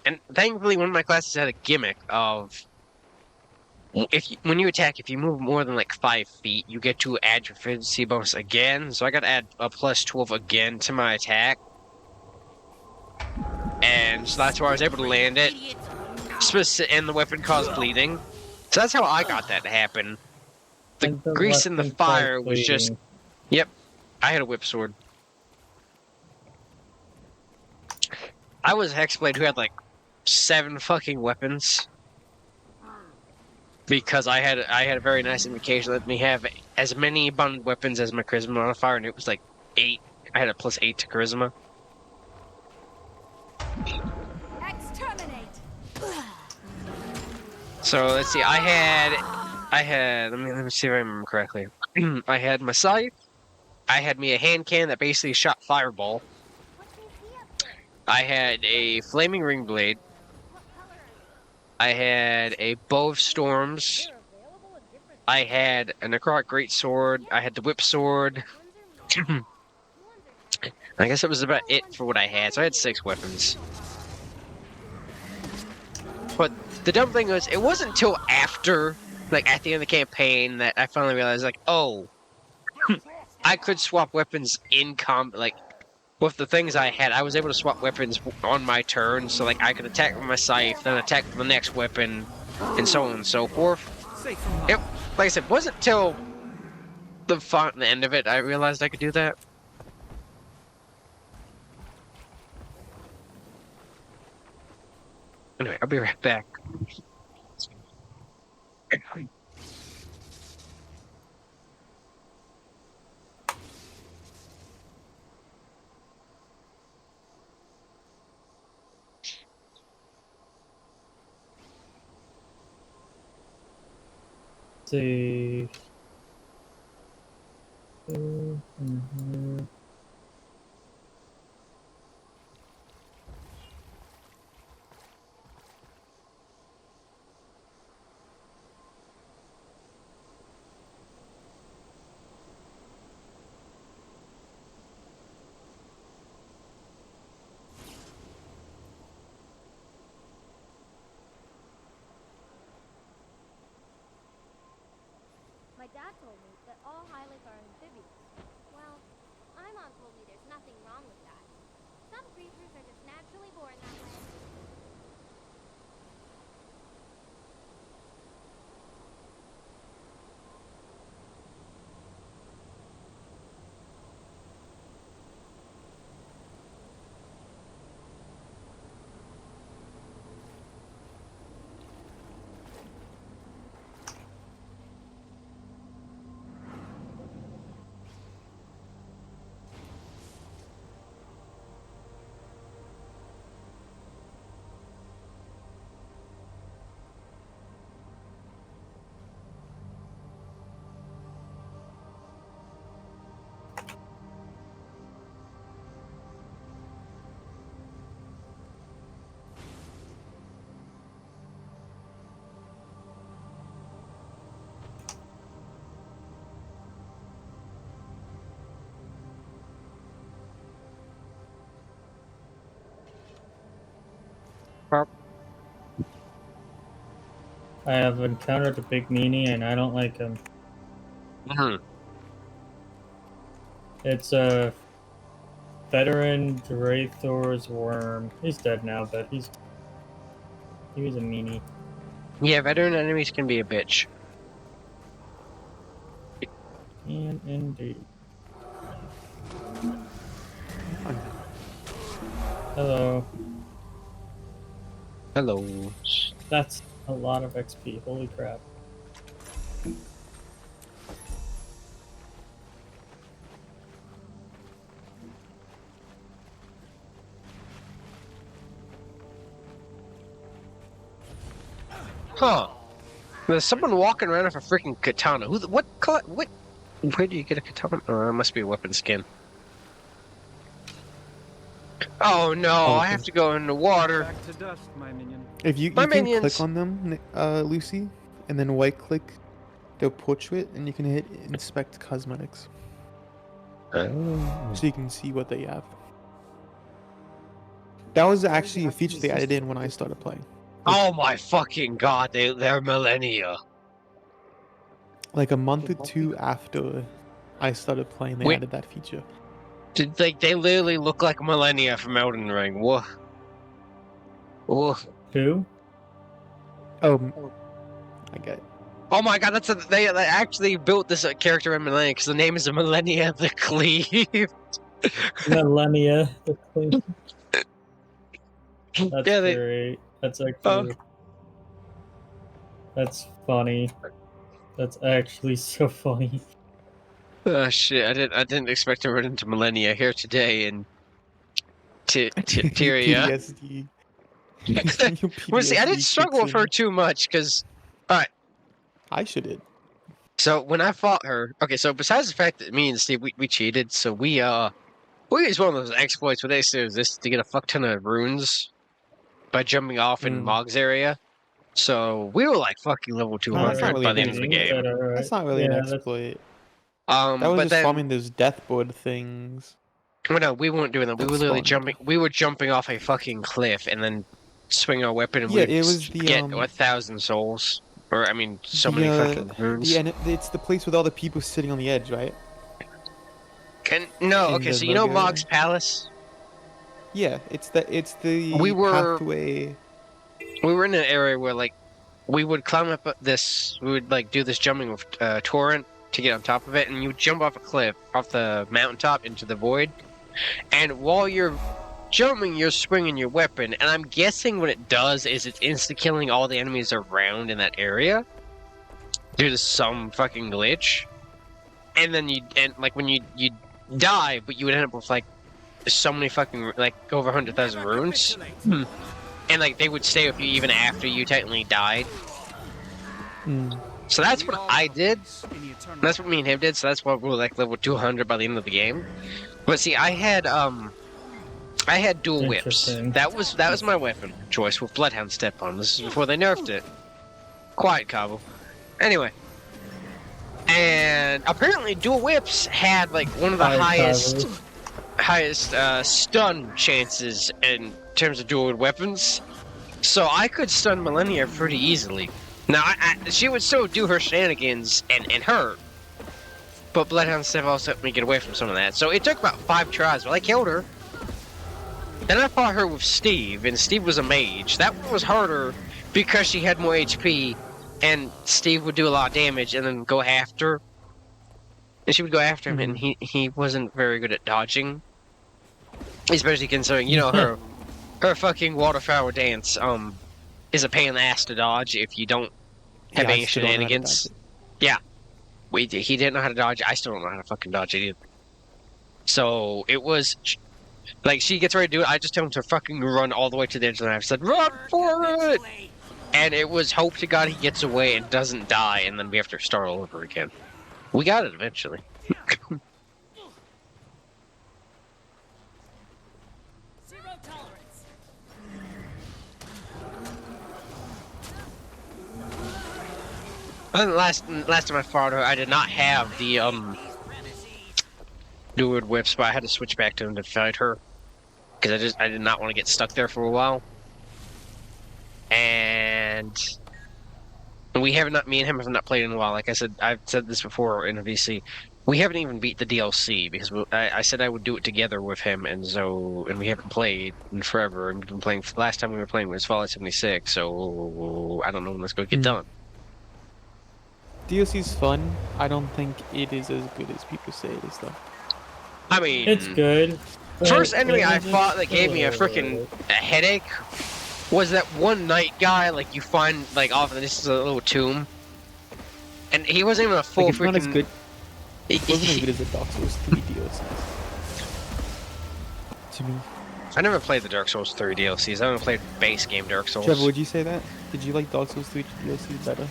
and thankfully one of my classes had a gimmick of, when you attack, if you move more than like 5 feet, you get to add your efficiency bonus again. So I got to add a plus 12 again to my attack. And so that's where I was able to land it. And the weapon caused bleeding. So that's how I got that to happen. The And the grease and the weapon fire caused was just... bleeding. Yep, I had a whip sword. I was a Hexblade who had like 7 fucking weapons. Because I had a very nice invocation that let me have as many abundant weapons as my charisma modifier, and it was like 8. I had a plus 8 to charisma. Exterminate. So let's see. I had. Let me see if I remember correctly. I had my scythe. I had me a hand cannon that basically shot fireball. I had a flaming ring blade. I had a bow of storms. I had a necrotic greatsword. I had the whip sword. I guess that was about it for what I had. So I had 6 weapons. But the dumb thing was, it wasn't until after, like at the end of the campaign, that I finally realized, like, oh, I could swap weapons in combat. Like, with the things I had, I was able to swap weapons on my turn. So, like, I could attack with my scythe, then attack with the next weapon, and so on and so forth. It, like I said, wasn't until the end of it I realized I could do that. Anyway, I'll be right back. See. Mhm. My dad told me that all Hylic are amphibians. Well, my mom told me there's nothing wrong with that. Some creatures are just naturally born that way. I have encountered the big meanie and I don't like him. It's a veteran Drathor's worm. He's dead now, but he was a meanie. Yeah, veteran enemies can be a bitch. And indeed. Hello. Hello. That's a lot of XP. Holy crap. Huh. There's someone walking around with a freaking katana. What? Where do you get a katana? Oh, it must be a weapon skin. Oh no, Oh, I okay. have to go in the water. Back to dust, my minion. If you My can minions. click on them, Lucy, and then right click their portrait, and you can hit inspect cosmetics, Oh. so you can see what they have. That was actually a feature they added in when I started playing. Oh my fucking god, they're millennia. Like a month or two after I started playing, they Wait. added that feature. They literally look like millennia from Elden Ring. Whoa. Whoa. Who? I get it. Oh my god, they actually built this character in Millennia because the name is a Millennia the Cleave. Millennia. The Queen. That's Yeah, they- great. That's actually. That's funny. That's actually so funny. Oh shit! I didn't expect to run into Millennia here today in Tyria. PTSD. Well, see, I didn't PTSD struggle with kicks her in. too much because, alright. I should have. So when I fought her, okay. So besides the fact that me and Steve we cheated, so we used one of those exploits where they say this to get a fuck ton of runes by jumping off in Mog's area. So we were like fucking level No, that's not 200 really by an the end of the exploit. game. That's not really an exploit. That was But just then, farming those death board things. well, no, we weren't doing that. We that were literally spawned. jumping. We were jumping off a fucking cliff and then swing our weapon and Yeah, we'd it was the, get 1,000 souls, or I mean, so many fucking runes. Yeah, and it's the place with all the people sitting on the edge, right? No, in okay, the so you know logo. Mog's Palace? Yeah, it's the We were- pathway. We were in an area where like we would climb up this. We would like do this jumping with torrent to get on top of it, and you would jump off a cliff, off the mountaintop into the void. And while you're jumping, you're swinging your weapon, and I'm guessing what it does is it's insta-killing all the enemies around in that area due to some fucking glitch. And then when you die, but you would end up with like so many fucking like over 100,000 runes, and like they would stay with you even after you technically died. So that's what I did. That's what me and him did. So that's why we were like level 200 by the end of the game. But see, I had dual whips. Interesting. That was my weapon choice with Bloodhound Step on. This is before they nerfed it. Quiet, Cabo. Anyway, and apparently dual whips had like one of the Quiet, highest stun chances in terms of dual weapons. So I could stun Millennia pretty easily. Now she would still do her shenanigans and hurt. But Bloodhound Step also helped me get away from some of that. So it took about 5 tries, but I killed her. Then I fought her with Steve, and Steve was a mage. That one was harder because she had more HP, and Steve would do a lot of damage and then go after her. And she would go after him, and he wasn't very good at dodging. Especially considering, you know, her fucking waterfowl dance is a pain in the ass to dodge if you don't have Yeah, I any still don't know how to shenanigans. dodge Yeah. He didn't know how to dodge. I still don't know how to fucking dodge it either. So it was like she gets ready to do it. I just tell him to fucking run all the way to the edge, and I've said, "Run for it!" And it was hope to God he gets away and doesn't die, and then we have to start all over again. We got it eventually. Zero tolerance. And last time I fought her, I did not have the dual whips, but I had to switch back to him to fight her because I did not want to get stuck there for a while. And me and him have not played in a while. Like I said, I've said this before in a VC. We haven't even beat the DLC because I said I would do it together with him, and we haven't played in forever. And we've been playing. Last time we were playing was Fallout 76, so I don't know when that's going to get done. DLC's fun. I don't think it is as good as people say it is, though. I mean, It's good. First but enemy it I was fought that just gave me a freaking headache was that one night guy like you find like off of this is a little tomb, and he wasn't even a full Like it's not as freaking. good. It wasn't as good as the Dark Souls 3 DLCs. To me. I never played the Dark Souls 3 DLCs. I haven't played base game Dark Souls. Trevor, would you say that? Did you like Dark Souls 3 DLCs better?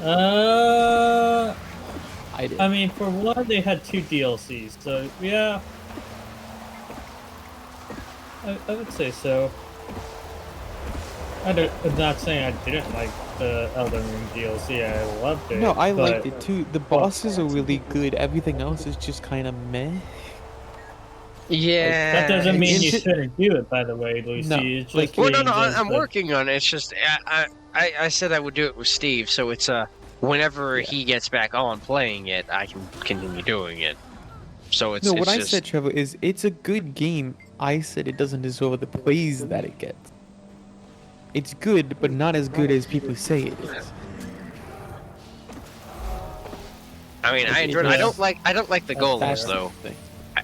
I did. I mean, for one, they had 2 DLCs, so yeah. I would say so. I'm not saying I didn't like the Elden Ring DLC. I loved it. No, I but liked it too. The bosses are really good. Everything else is just kind of meh. Yeah. that doesn't mean you it's- shouldn't do it, by the way, Lucy. No, It's like- just Well, no, means I'm that- working on it. It's just I said I would do it with Steve, so it's whenever he gets back on playing it, I can continue doing it. So it's No, it's what I just, said, Trevor, is it's a good game. I said it doesn't deserve the praise that it gets. It's good, but not as good as people say it is. I mean, I It- enjoyed. it I is- don't like the golems That's though. the thing.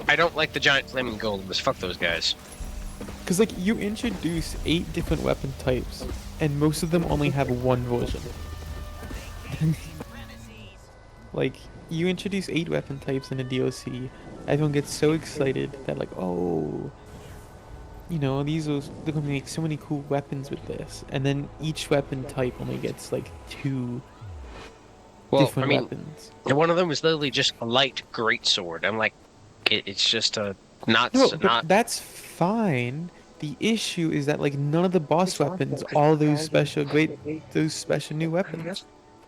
I don't like the giant flaming golems. Fuck those guys. Cause like you introduce 8 different weapon types, and most of them only have one version. Like you introduce 8 weapon types in a DLC, everyone gets so excited that like, oh, you know, they're gonna make so many cool weapons with this, and then each weapon type only gets like 2 Well, I different mean, weapons. one of them was literally just a light greatsword. I'm like, it's just a not No, but not. that's fine. The issue is that like none of the boss weapons, all those special new weapons.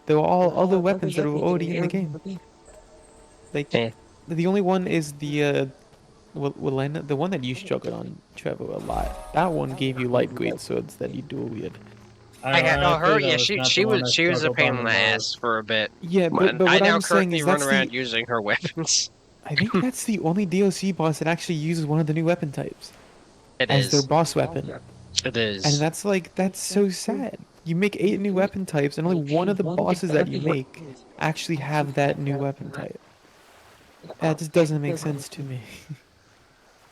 They're all other weapons that are already in the game. Like Eh. the only one is the the one that you struggled on, Trevor, a lot. That one gave you light great swords that you dual wield. I had no her. ironically, that Yeah, was not she the one was I she was a struggled pain on in the the most. ass for a bit. Yeah, but I what now I'm saying currently is run that's around the using her weapons. I think that's the only DLC boss that actually uses one of the new weapon types It as their is. boss weapon. It is. And that's so sad. You make 8 new weapon types, and only one of the bosses that you make actually have that new weapon type. That just doesn't make sense to me.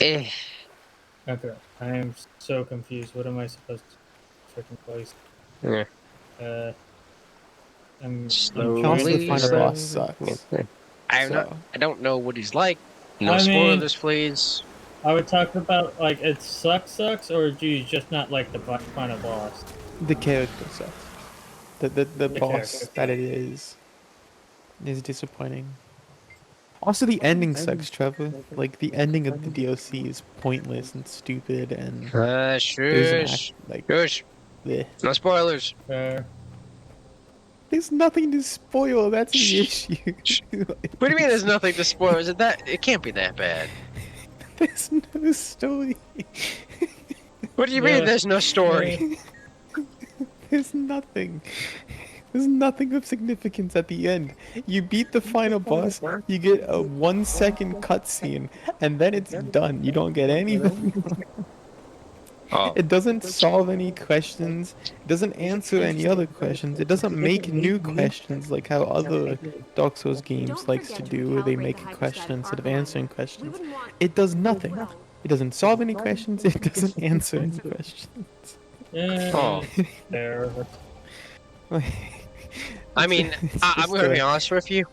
Eh. Okay, I am so confused. What am I supposed to freaking place? Yeah. I'm Slowly, trying Also, the to final figure out- boss sucks. I don't know what he's like. No I mean- spoilers, please. Are we talking about like it sucks, or do you just not like the final boss? The character sucks. The boss character. that it is disappointing. Also, the ending sucks, Trevor. Like the ending of the DLC is pointless and stupid, and there's an Shush. like Shush. bleh. No spoilers. There's nothing to spoil. That's the issue. What do you mean there's nothing to spoil? Is it that? It can't be that bad. There's no story. What do you Yeah. mean there's no story? There's nothing. There's nothing of significance at the end. You beat the final boss, you get a 1-second cutscene, and then it's done. You don't get anything. Oh. It doesn't solve any questions. It doesn't answer any other questions. It doesn't make new questions like how other Dark Souls games likes to do, where they make a question instead of answering questions. It does nothing. It doesn't solve any questions. It doesn't answer any questions. Yeah, Oh. fair. I mean, It's I'm just gonna be a- honest with you.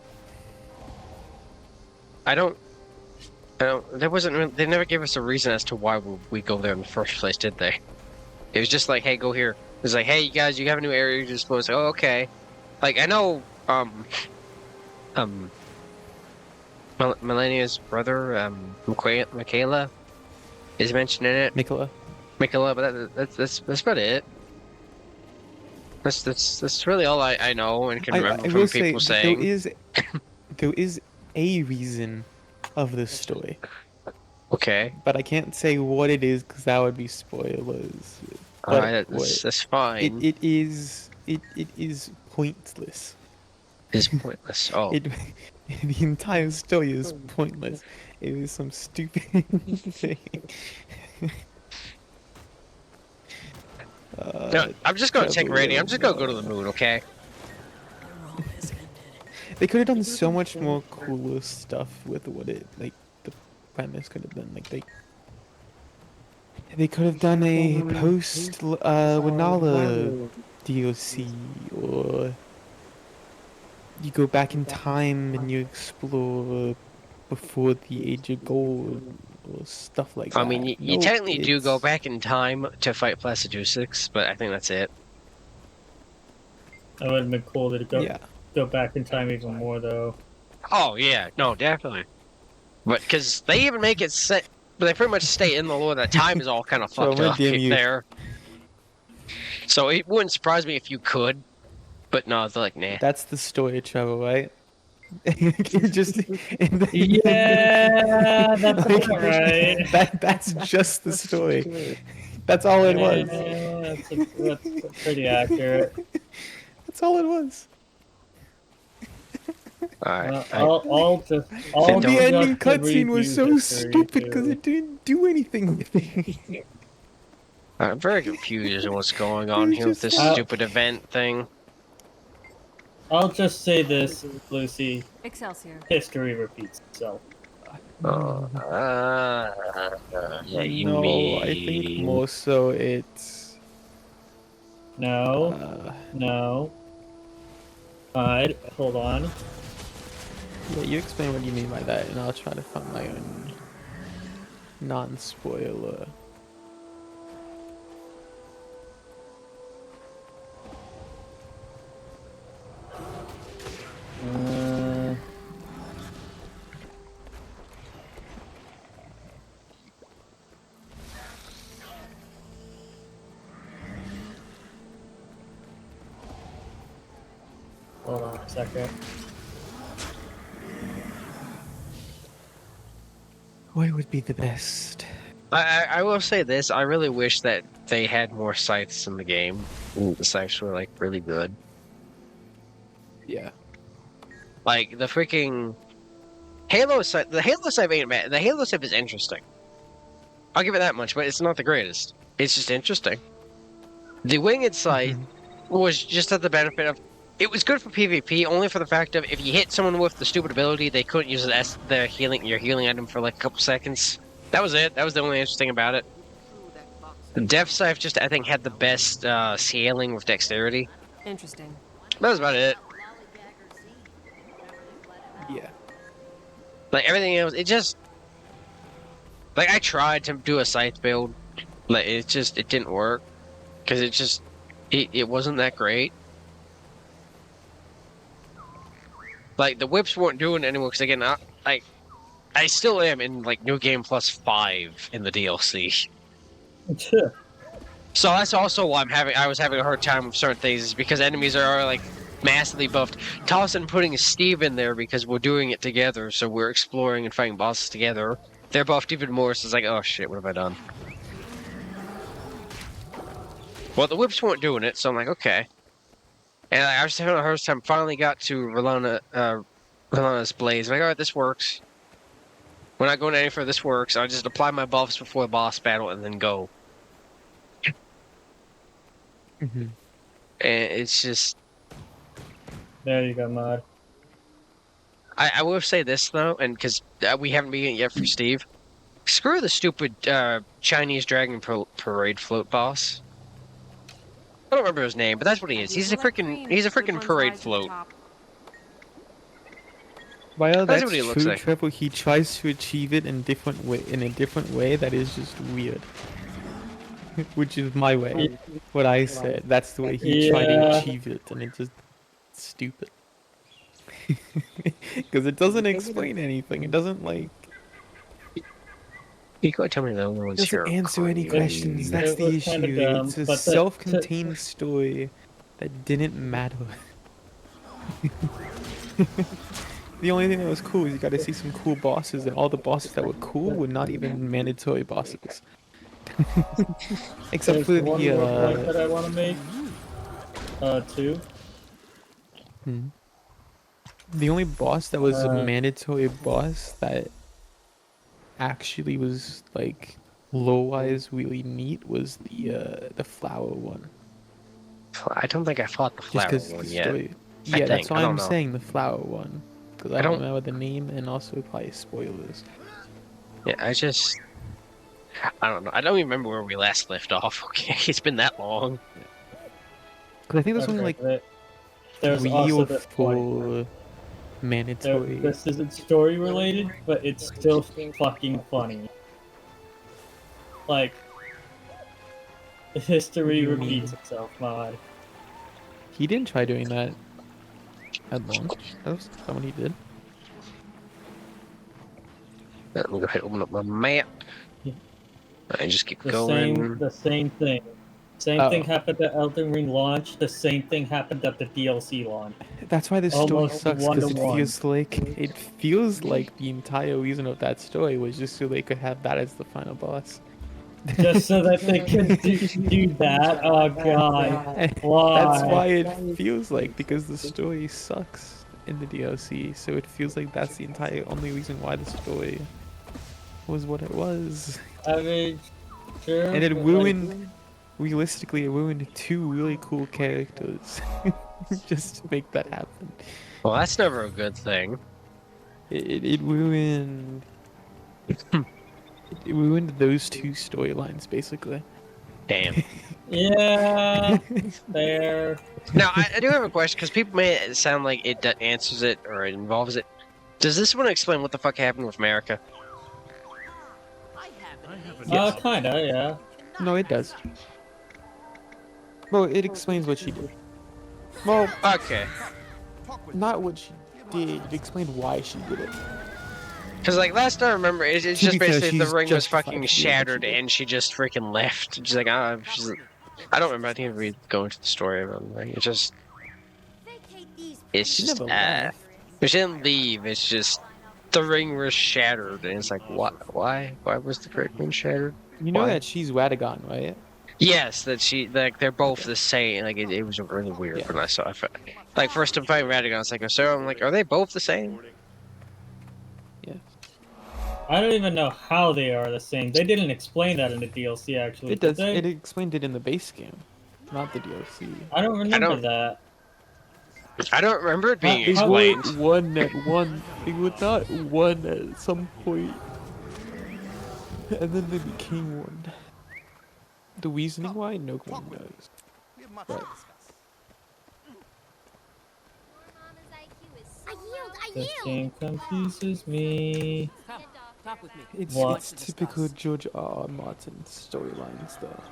I don't. There wasn't. They never gave us a reason as to why we go there in the first place, did they? It was just like, hey, go here. It was like, hey, you guys, you have a new area you're supposed to. Oh, okay. Like I know, Millennia's brother, Michaela, is mentioned in it. Nicola. Michaela, but that's about it. That's really all I know and can remember I from will people say saying. there is a reason of this story, Okay. but I can't say what it is because that would be spoilers. But Alright, that's fine. it is pointless. It's pointless. Oh. It the entire story is pointless. It is some stupid thing. No, I'm just gonna take a rating. I'm just gonna go to the Trevor, moon, okay? They could have done so much more cooler stuff with what it like the premise could have been. Like They could have done a post Winala DLC, or you go back in time and you explore before the Age of Gold, or stuff like I mean, that. you Nope, technically do go it's back in time to fight Placidusix, but I think that's it. That would have been cool to yeah. go back in time even more though. Oh yeah, no, definitely. But because they even make it set, but they pretty much stay in the lore that time is all kind of So I'm fucked gonna up DM you. there. So it wouldn't surprise me if you could, but no, they're like, nah. That's the story, Trevor, right? You just in Yeah, that's like, about right. that's just the story. That's all it was. Yeah, that's pretty accurate. That's all it was. All right, Well, I I'll And the ending just to cutscene was review so history stupid because too. it didn't do anything with it. I'm very confused on what's going It on was here with just this like, stupid event thing. I'll just say this, Lucy. Excelsior. History repeats itself. Yeah, you no, I think mean? more so it's No, uh no. Hide. Hold on. yeah, you explain what you mean by that and I'll try to find my own non-spoiler. Uh, hold on a second. What would be the best? I will say this. I really wish that they had more scythes in the game. Ooh, the scythes were like really good. Yeah. Like the freaking Halo scythe. The Halo scythe ain't bad. The Halo scythe is interesting. I'll give it that much, but it's not the greatest. It's just interesting. The winged scythe was just at the benefit of. It was good for PvP, only for the fact of if you hit someone with the stupid ability, they couldn't use it as their healing, your healing item for like a couple seconds. That was it. That was the only interesting about it. The Death Scythe just, I think, had the best scaling with dexterity. Interesting. That was about it. Yeah. Like everything else, it just like I tried to do a scythe build, like it didn't work because it wasn't that great. Like the whips weren't doing it anymore because again, I still am in like New Game Plus 5 in the DLC. So that's also why I was having a hard time with certain things, is because enemies are like massively buffed. Tossing putting Steve in there because we're doing it together, so we're exploring and fighting bosses together. They're buffed even more, so it's like, oh shit, what have I done? Well, the whips weren't doing it, so I'm like, okay. And I was having a hard time. Finally got to Relana's Blaze. I'm like, alright, this works. We're not going any further. This works. I just apply my buffs before the boss battle and then go. Mm-hmm. And it's just. There you go, Mod. I will say this though, and because we haven't begun yet for Steve. Screw the stupid Chinese Dragon Parade float boss. I don't remember his name, but that's what he is. He's a freaking parade float. While That's that's what he looks true, like. Trevor, he tries to achieve it in a different way that is just weird. Which is my way. What I said. That's the way he tried to Yeah. achieve it, and it's just stupid. Because it doesn't explain anything. It doesn't like You gotta tell me the only ones doesn't here. answer any questions. That's It the was kinda issue. dumb, It's a but self-contained story that didn't matter. The only thing that was cool is you got to see some cool bosses, and all the bosses that were cool were not even mandatory bosses. Except There's for one the more point that I want to make. Two. the only boss that was a Uh, mandatory boss that actually was like lore-wise really neat was the flower one. I don't think I fought the Just flower because one the yet. story. I Yeah, that's think. why I don't I'm know. saying the flower one, because I I don't don't- remember the name, and also probably spoilers. Yeah, I just. I don't know. I don't even remember where we last left off. Okay, it's been that long. Because I think there's only Okay, like there's 3 also or this point. 4 mandatory. This isn't story related, but it's still fucking funny. Like, history You repeats mean? itself, mod. He didn't try doing that at launch. That what he did. Let me go ahead and open up my map. I just keep going. The same thing. Same thing Oh, happened at Elden Ring launch. The same thing happened at the DLC launch. that's why this story Almost sucks, one to because one. it feels like the entire reason of that story was just so they could have that as the final boss. Just so that they could do that. Oh god, That's why? why it feels like, because the story sucks in the DLC, so it feels like that's the entire only reason why the story was what it was. I mean, sure, And it but, ruined, realistically, it ruined 2 really cool characters just to make that happen. Well, that's never a good thing. It ruined. It ruined those 2 storylines, basically. Damn. yeah, fair. Now, I do have a question, because people may sound like it answers it or it involves it. Does this one explain what the fuck happened with America? Kinda, yeah. No, it does. Well, it explains what she did. Well, Okay. not what she did. It explained why she did it. Because, like, last time I remember, it's To just be fair, basically the she's ring was justified fucking for doing what she shattered did. and she just freaking left. She's like, I don't remember. I think we go into the story about it. Like, it's just, She never left. she didn't leave. It's just the ring was shattered, and it's like, what? Why was the ring shattered? You know Why? that she's Radagon, right? Yes, that like they're both Okay. the same. Like it was really weird Yeah. when I saw it. Like first I'm fighting Radagon, it's like, so I'm like, are they both the same? Yeah. I don't even know how they are the same. They didn't explain that in the DLC, actually. It did does. they? It explained it in the base game, not the DLC. I don't remember that. I don't remember it being They explained. were one at one. They were not one at some point, and then they became one. The reasoning why, no one knows. But This game confuses me. Talk with me. it's typical George R. Martin storylines, though.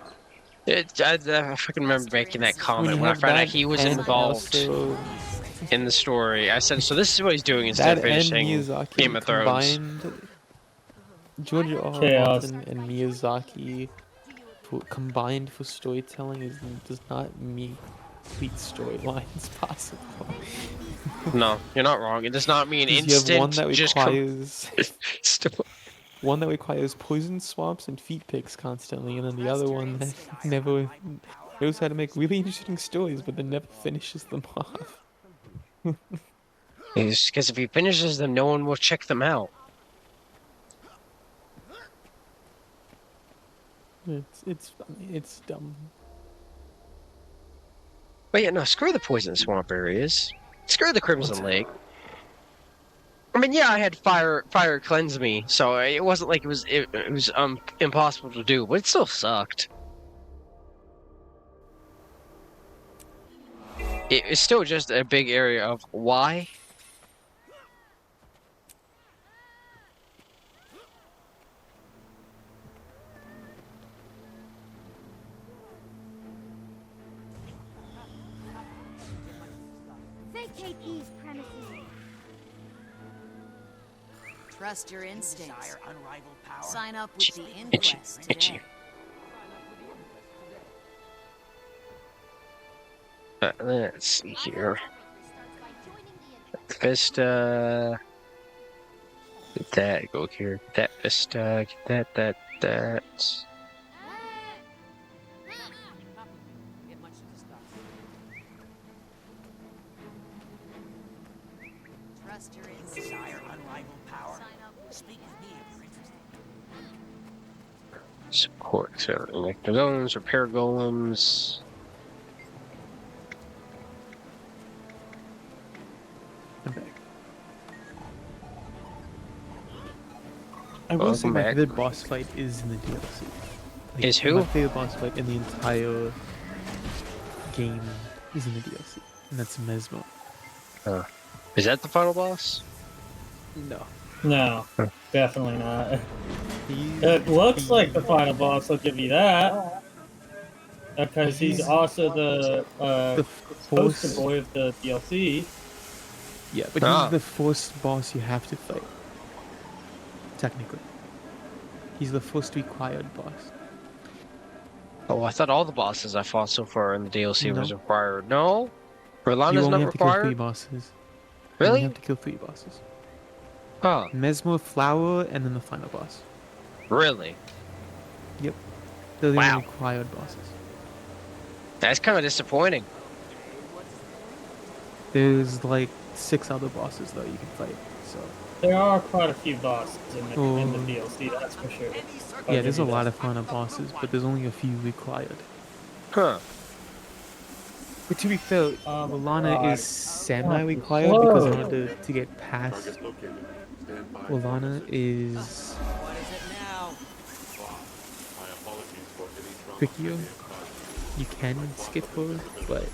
I fucking remember making that When comment you when I have found out that he was and involved also in the story. I said, so this is what he's doing instead that of and finishing Miyazaki Game of Thrones. combined, George R. R. Chaos. Martin and Miyazaki combined for storytelling does not meet complete storylines possible. No, you're not wrong. It does not mean 'Cause you have one instant. that Just requires one that requires poison swamps and feet picks constantly, and then the other one that never knows how to make really interesting stories, but then never finishes them off. Because if he finishes them, no one will check them out. It's funny. It's dumb. But yeah, no, screw the poison swamp areas. Screw the Crimson Lake. I mean, yeah, I had fire cleanse me, so it wasn't like it was impossible to do, but it still sucked. It's still just a big area of why. Vacate these premises. Trust your instincts. Desire unrivaled power. Sign up with the Itchy, inquest itchy. today. Let's see here. Vista. Get that. Go here. Get that Vista. Get that. Trust your instincts. Desire unrivaled power. Sign up with Speak with me if you're interested. Support. So, like the golems, repair golems. I'm back. I will say Welcome my back. favorite boss fight is in the DLC. Like, Is who? My favorite boss fight in the entire game is in the DLC, and that's Mesmo. Is that the final boss? No. No, Huh. definitely not. He's It looks like the final boss. I'll give you that, because he's He's also the the poster first. boy of the DLC. Yeah, but Ah. he's the first boss you have to fight. Technically, he's the first required boss. Oh, I thought all the bosses I fought so far in the DLC was No. required. No? You Rolana's only not have to kill 3 required? bosses. You only Really? have to kill 3 bosses. Huh. Mesmo, Flower, and then the final boss. Really? Yep. They're the Wow. only required bosses. That's kind of disappointing. There's like 6 other bosses though you can fight. So There are quite a few bosses in the Oh. DLC, that's for sure. yeah, there's a lot of final bosses, but there's only a few required. Huh. But to be fair, Oh my Rolana God. is semi-required because in Whoa. order to get past Rolana is What is it now? trickier. You can skip her, but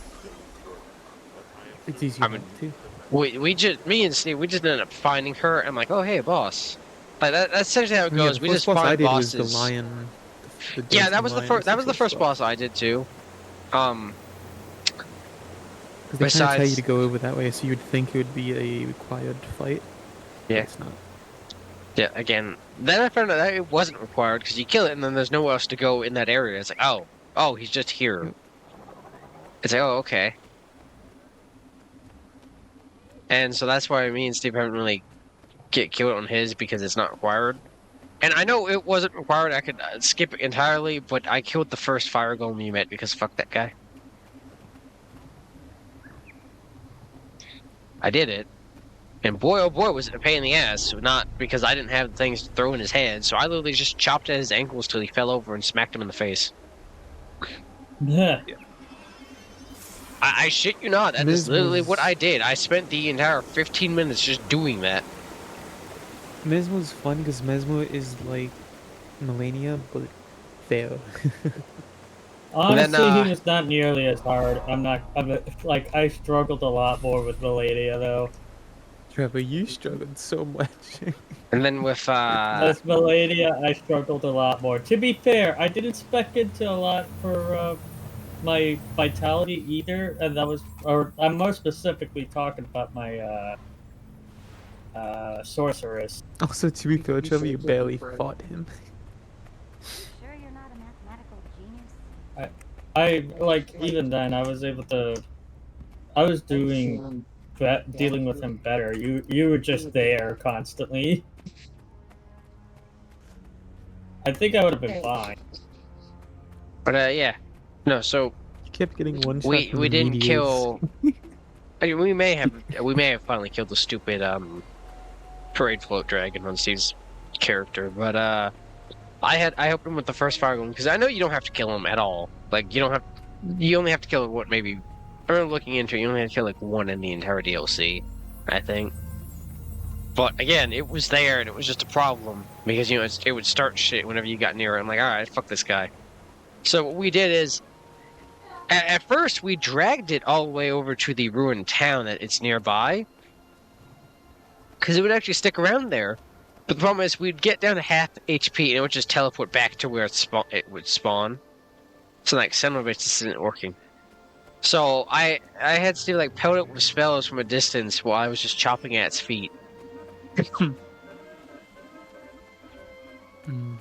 it's easier I mean- not to. Me and Steve, we just ended up finding her. And I'm like, oh, hey, boss. Like that's essentially how it Yeah, goes. the We first just boss I find did bosses. was the lion. Yeah, that dancing was the lion first. That was the first spot. boss I did too. Because they kind of tell you Besides- to go over that way, so you'd think it would be a required fight. but Yeah. it's not. Yeah, again. Then I found out that it wasn't required because you kill it and then there's nowhere else to go in that area. It's like, oh, he's just here. Yep. It's like, oh, okay. And so that's why me and Steve haven't really get killed on his because it's not required. And I know it wasn't required. I could skip it entirely, but I killed the first fire golem you met because fuck that guy. I did it. And boy, oh boy, was it a pain in the ass. Not because I didn't have things to throw in his head, so I literally just chopped at his ankles till he fell over and smacked him in the face. Yeah. I shit you not, that is Miz literally was- what I did. I spent the entire 15 minutes just doing that. Mesmo's fun because Mesmo is like Melania, but fair. Honestly, Then, he was not nearly as hard. Like, I struggled a lot more with Valadia, though. Trevor, you struggled so much. And then with, With Valadia, I struggled a lot more. To be fair, I didn't spec into a lot for my vitality either, and that was, or I'm more specifically talking about my sorceress. Also, to be fair, Trevor, you barely fought him. Sure you're not a mathematical genius? Even then, I was able to. I was dealing with him better. You were just there constantly. I think I would have been fine. but yeah. No, so You kept getting one shot. we from the didn't meteors. kill... I mean, we may have finally killed the stupid, parade float dragon on Steve's character, but, I helped him with the first fire golem, because I know you don't have to kill him at all. Like, you only have to kill, what, maybe... I remember looking into it, you only have to kill, like, one in the entire DLC, I think. But, again, it was there, and it was just a problem, because, it would start shit whenever you got near it. I'm like, alright, fuck this guy. So what we did is, at first, we dragged it all the way over to the ruined town that it's nearby, because it would actually stick around there. But the problem is, we'd get down to half HP, and it would just teleport back to where it would spawn. So, like, son of a bitch, this isn't working. So, I had to, like, pelt it with spells from a distance while I was just chopping at its feet. Mm.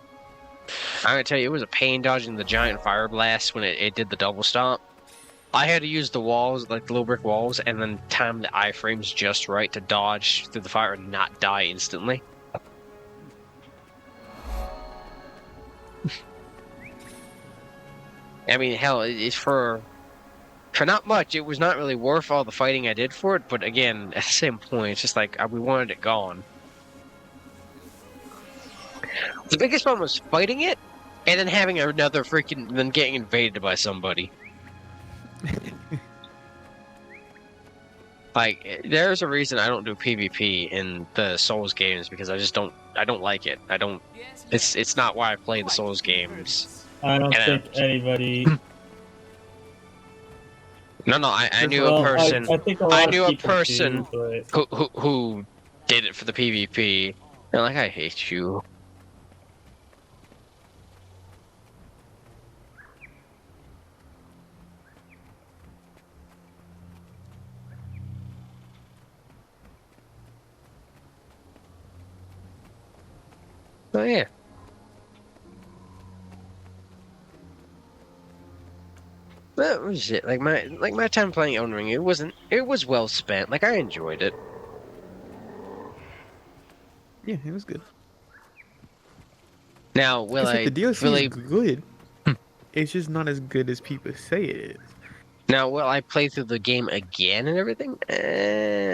I'm gonna tell you, it was a pain dodging the giant fire blast when it did the double stomp. I had to use the walls, like the little brick walls, and then time the iframes just right to dodge through the fire and not die instantly. I mean, hell, it's for not much. It was not really worth all the fighting I did for it, but again, at the same point, it's just like we wanted it gone. The biggest problem was fighting it, and then having another then getting invaded by somebody. Like, there's a reason I don't do PvP in the Souls games because I just don't. I don't like it. I don't. It's not why I play the Souls games. I don't And, think anybody. No, I knew a Well, person. I think a I lot knew of a people person do, but who did it for the PvP. They're like, I hate you. Oh yeah. That was it. Like my time playing Elden Ring, it was well spent. Like I enjoyed it. Yeah, it was good. Now, will It's like I the DLC really is good. It's just not as good as people say it is. now will I play through the game again and everything?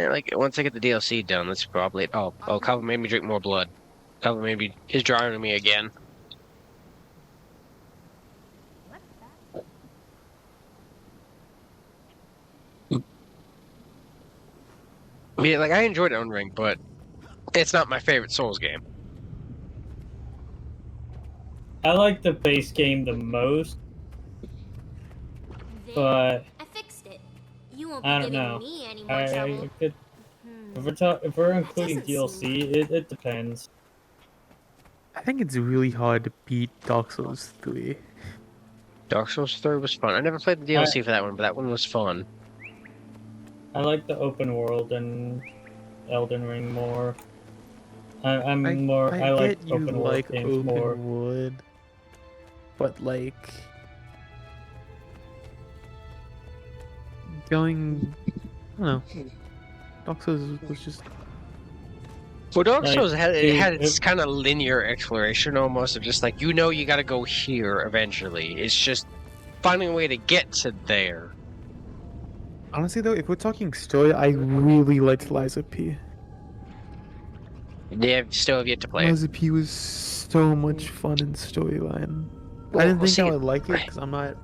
Like once I get the DLC done, that's probably it. Oh, Kava made me drink more blood. Kava made me is drying me again. Yeah, like I enjoyed Elden Ring, but it's not my favorite Souls game. I like the base game the most. But I fixed it. You won't I be don't giving know. me any more I trouble. could, Hmm. if we're including That doesn't seem DLC, it depends. I think it's really hard to beat Dark Souls 3. Dark Souls 3 was fun. I never played the DLC for that one, but that one was fun. I like the open world and Elden Ring more. I I like get you open world like games open more. world, but like going, I don't know. Dark Souls was just Well, Dark Like, Souls had dude, its kind of linear exploration almost of just like you gotta go here eventually. It's just finding a way to get to there. honestly though. If we're talking story, I really liked Liza P. Yeah, still have yet to play it. Liza P was so much fun in storyline. I Well, didn't think see, I would like it because I'm not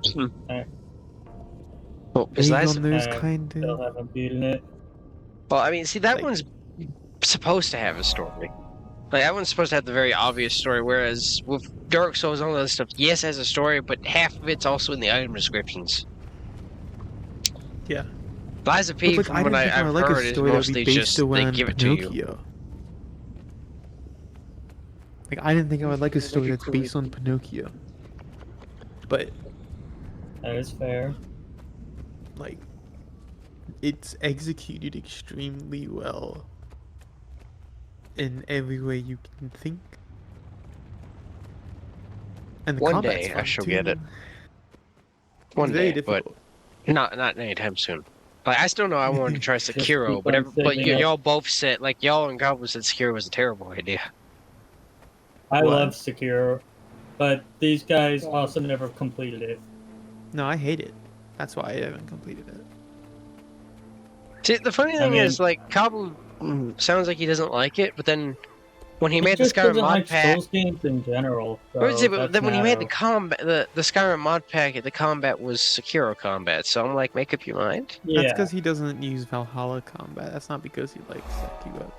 well, is big Liza, on those I kind still of. haven't beaten it. well, I mean, see, that Like- one's supposed to have a story. Like that one's supposed to have the very obvious story, whereas with Dark Souls and all that stuff, yes, it has a story, but half of it's also in the item descriptions. Yeah. Liza P, But, like, from I what didn't think I I've would like a heard, is story that would be mostly based just they around give it to you. Pinocchio. Like I didn't think I would like a story that's based on Pinocchio. But That is fair. like it's executed extremely well in every way you can think. And the One combat's day I fun, shall too. get it. One It's very day, but difficult. not anytime soon. Like I still know I wanted to try Sekiro, keep but on but saving up. y'all both said like y'all and Goblin said Sekiro was a terrible idea. I What? love Sekiro, but these guys also never completed it. No, I hate it. That's why I haven't completed it. See, the funny thing mean- is, like, Cobble sounds like he doesn't like it, but then when he made the just Skyrim doesn't mod like pack, Souls games in general. So but that's then when he made the Neko. combat, the Skyrim mod pack, the combat was Sekiro combat. So I'm like, make up your mind. That's Yeah, because he doesn't use Valhalla combat. That's not because he likes Sekiro.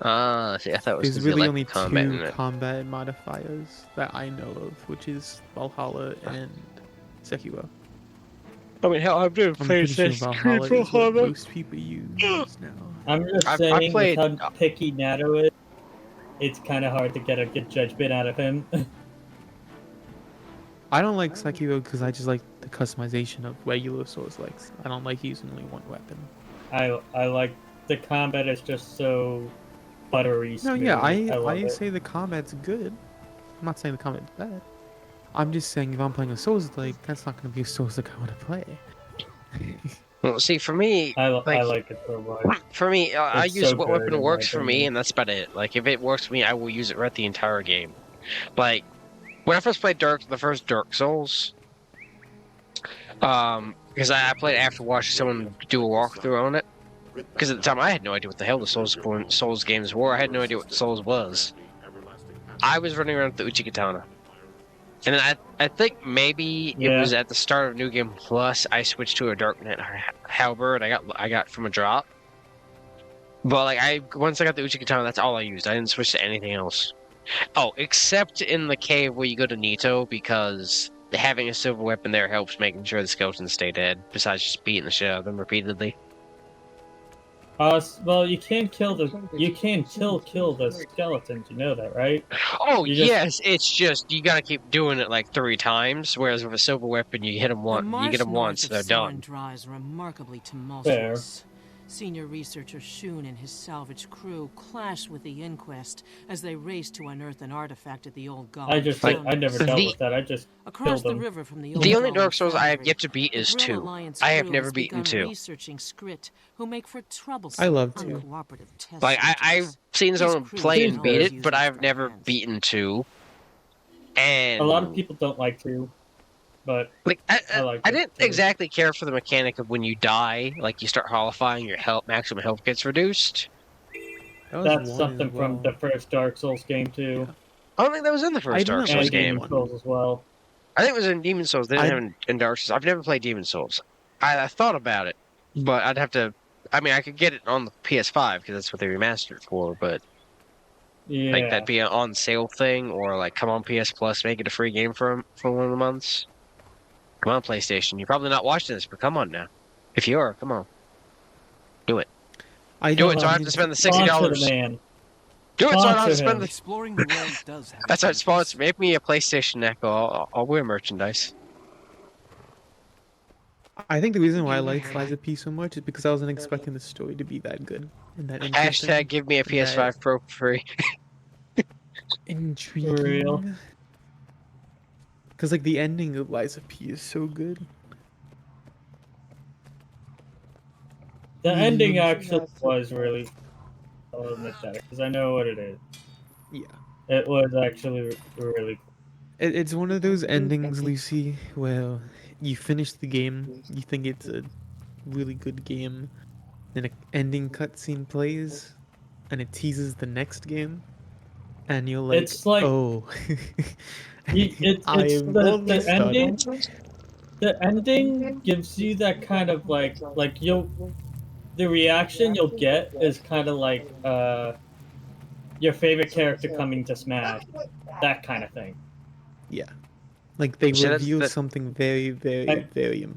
Ah, see, I thought it was There's 'cause he really liked only the combat in two it. combat modifiers that I know of, which is Valhalla and Sekiro. I mean, hell, I've been I'm pretty sure Valhalla is what most people use now. I'm just I saying played- with how picky Nato is, it's kind of hard to get a good judgment out of him. I don't like Sekiro because I just like the customization of regular Souls likes. I don't like using only one weapon. I like the combat is just so buttery No, smooth. yeah, love I it. say the combat's good. I'm not saying the combat's bad. I'm just saying if I'm playing a Souls like that's not gonna be a Souls like I want to play. Well, see, for me, I like- like it so much. for me, I It's use so what good, weapon in my works for me, opinion. and that's about it. Like, if it works for me, I will use it right the entire game. Like, when I first played the first Dark Souls, because I played it after watching someone do a walkthrough on it. Because at the time, I had no idea what the hell the Souls games were. I had no idea what Souls was. I was running around with the Uchi Katana. And then I think maybe it Yeah. was at the start of New Game Plus I switched to a Dark Knight Halberd I got from a drop. But like once I got the Uchigatana, that's all I used. I didn't switch to anything else. Oh, except in the cave where you go to Nito, because having a silver weapon there helps making sure the skeletons stay dead, besides just beating the shit out of them repeatedly. Well, you can kill the skeletons. You know that, right? Oh, You just yes, it's just you gotta keep doing it like 3 times, whereas with a silver weapon, you hit them The once, you get marsh them north once, of they're done. Sarandra is remarkably tumultuous. Senior researcher Shun and his salvage crew clashed with the Inquest as they raced to unearth an artifact at the old Golem I never dealt the- with that. I just Across killed the them. river from the old The only Golem Dark Souls I have foundry, yet to beat the is Grimm 2. Alliance I have crew never has beaten begun 2. researching Skrit, who make for troublesome, I love 2. uncooperative test Like I've subjects. seen These someone crews play can and beat always it, use but I've extra never hands. beaten 2. A And lot of people don't like to, but like I like I it. didn't exactly care for the mechanic of when you die, like you start holifying, your maximum health gets reduced. That was That's 1 something as from well. the first Dark Souls game too, Yeah. I don't think that was in the I first didn't Dark Souls and like game. Demon 1. Souls as well. I think it was in Demon Souls. They didn't I have it in Dark Souls. I've never played Demon Souls. I thought about it, but I'd have to. I mean, I could get it on the PS5 because that's what they remastered it for. But like Yeah, that'd be an on sale thing, or like come on PS Plus, make it a free game for one of the months. Come on, PlayStation. You're probably not watching this, but come on now. If you are, come on, do it. I Do don't it so I have mean to to- spend the sponsor the $60. man. Do it so I don't have to Sponsor spend him. the. Exploring the world does have That's our its sponsor. benefits. Make me a PlayStation Neko. I'll wear merchandise. I think the reason why I liked Lies of P so much is because I wasn't expecting the story to be that good and that interesting. Hashtag give me a and PS5 that Pro for free. intriguing. Because like the ending of Lies of P is so good. The Mm. ending actually was really. I'll admit that because I know what it is. Yeah. It was actually really cool. It's one of those endings, Lucy, where you finish the game, you think it's a really good game, then an ending cutscene plays, and it teases the next game, and you're like, It's like oh, it's I it's am the almost ending. done. The ending gives you that kind of like the reaction you'll get is kind of like your favorite character coming to Smash, that kind of thing. Yeah. Like they See, that's reveal the. something very, very, Like, very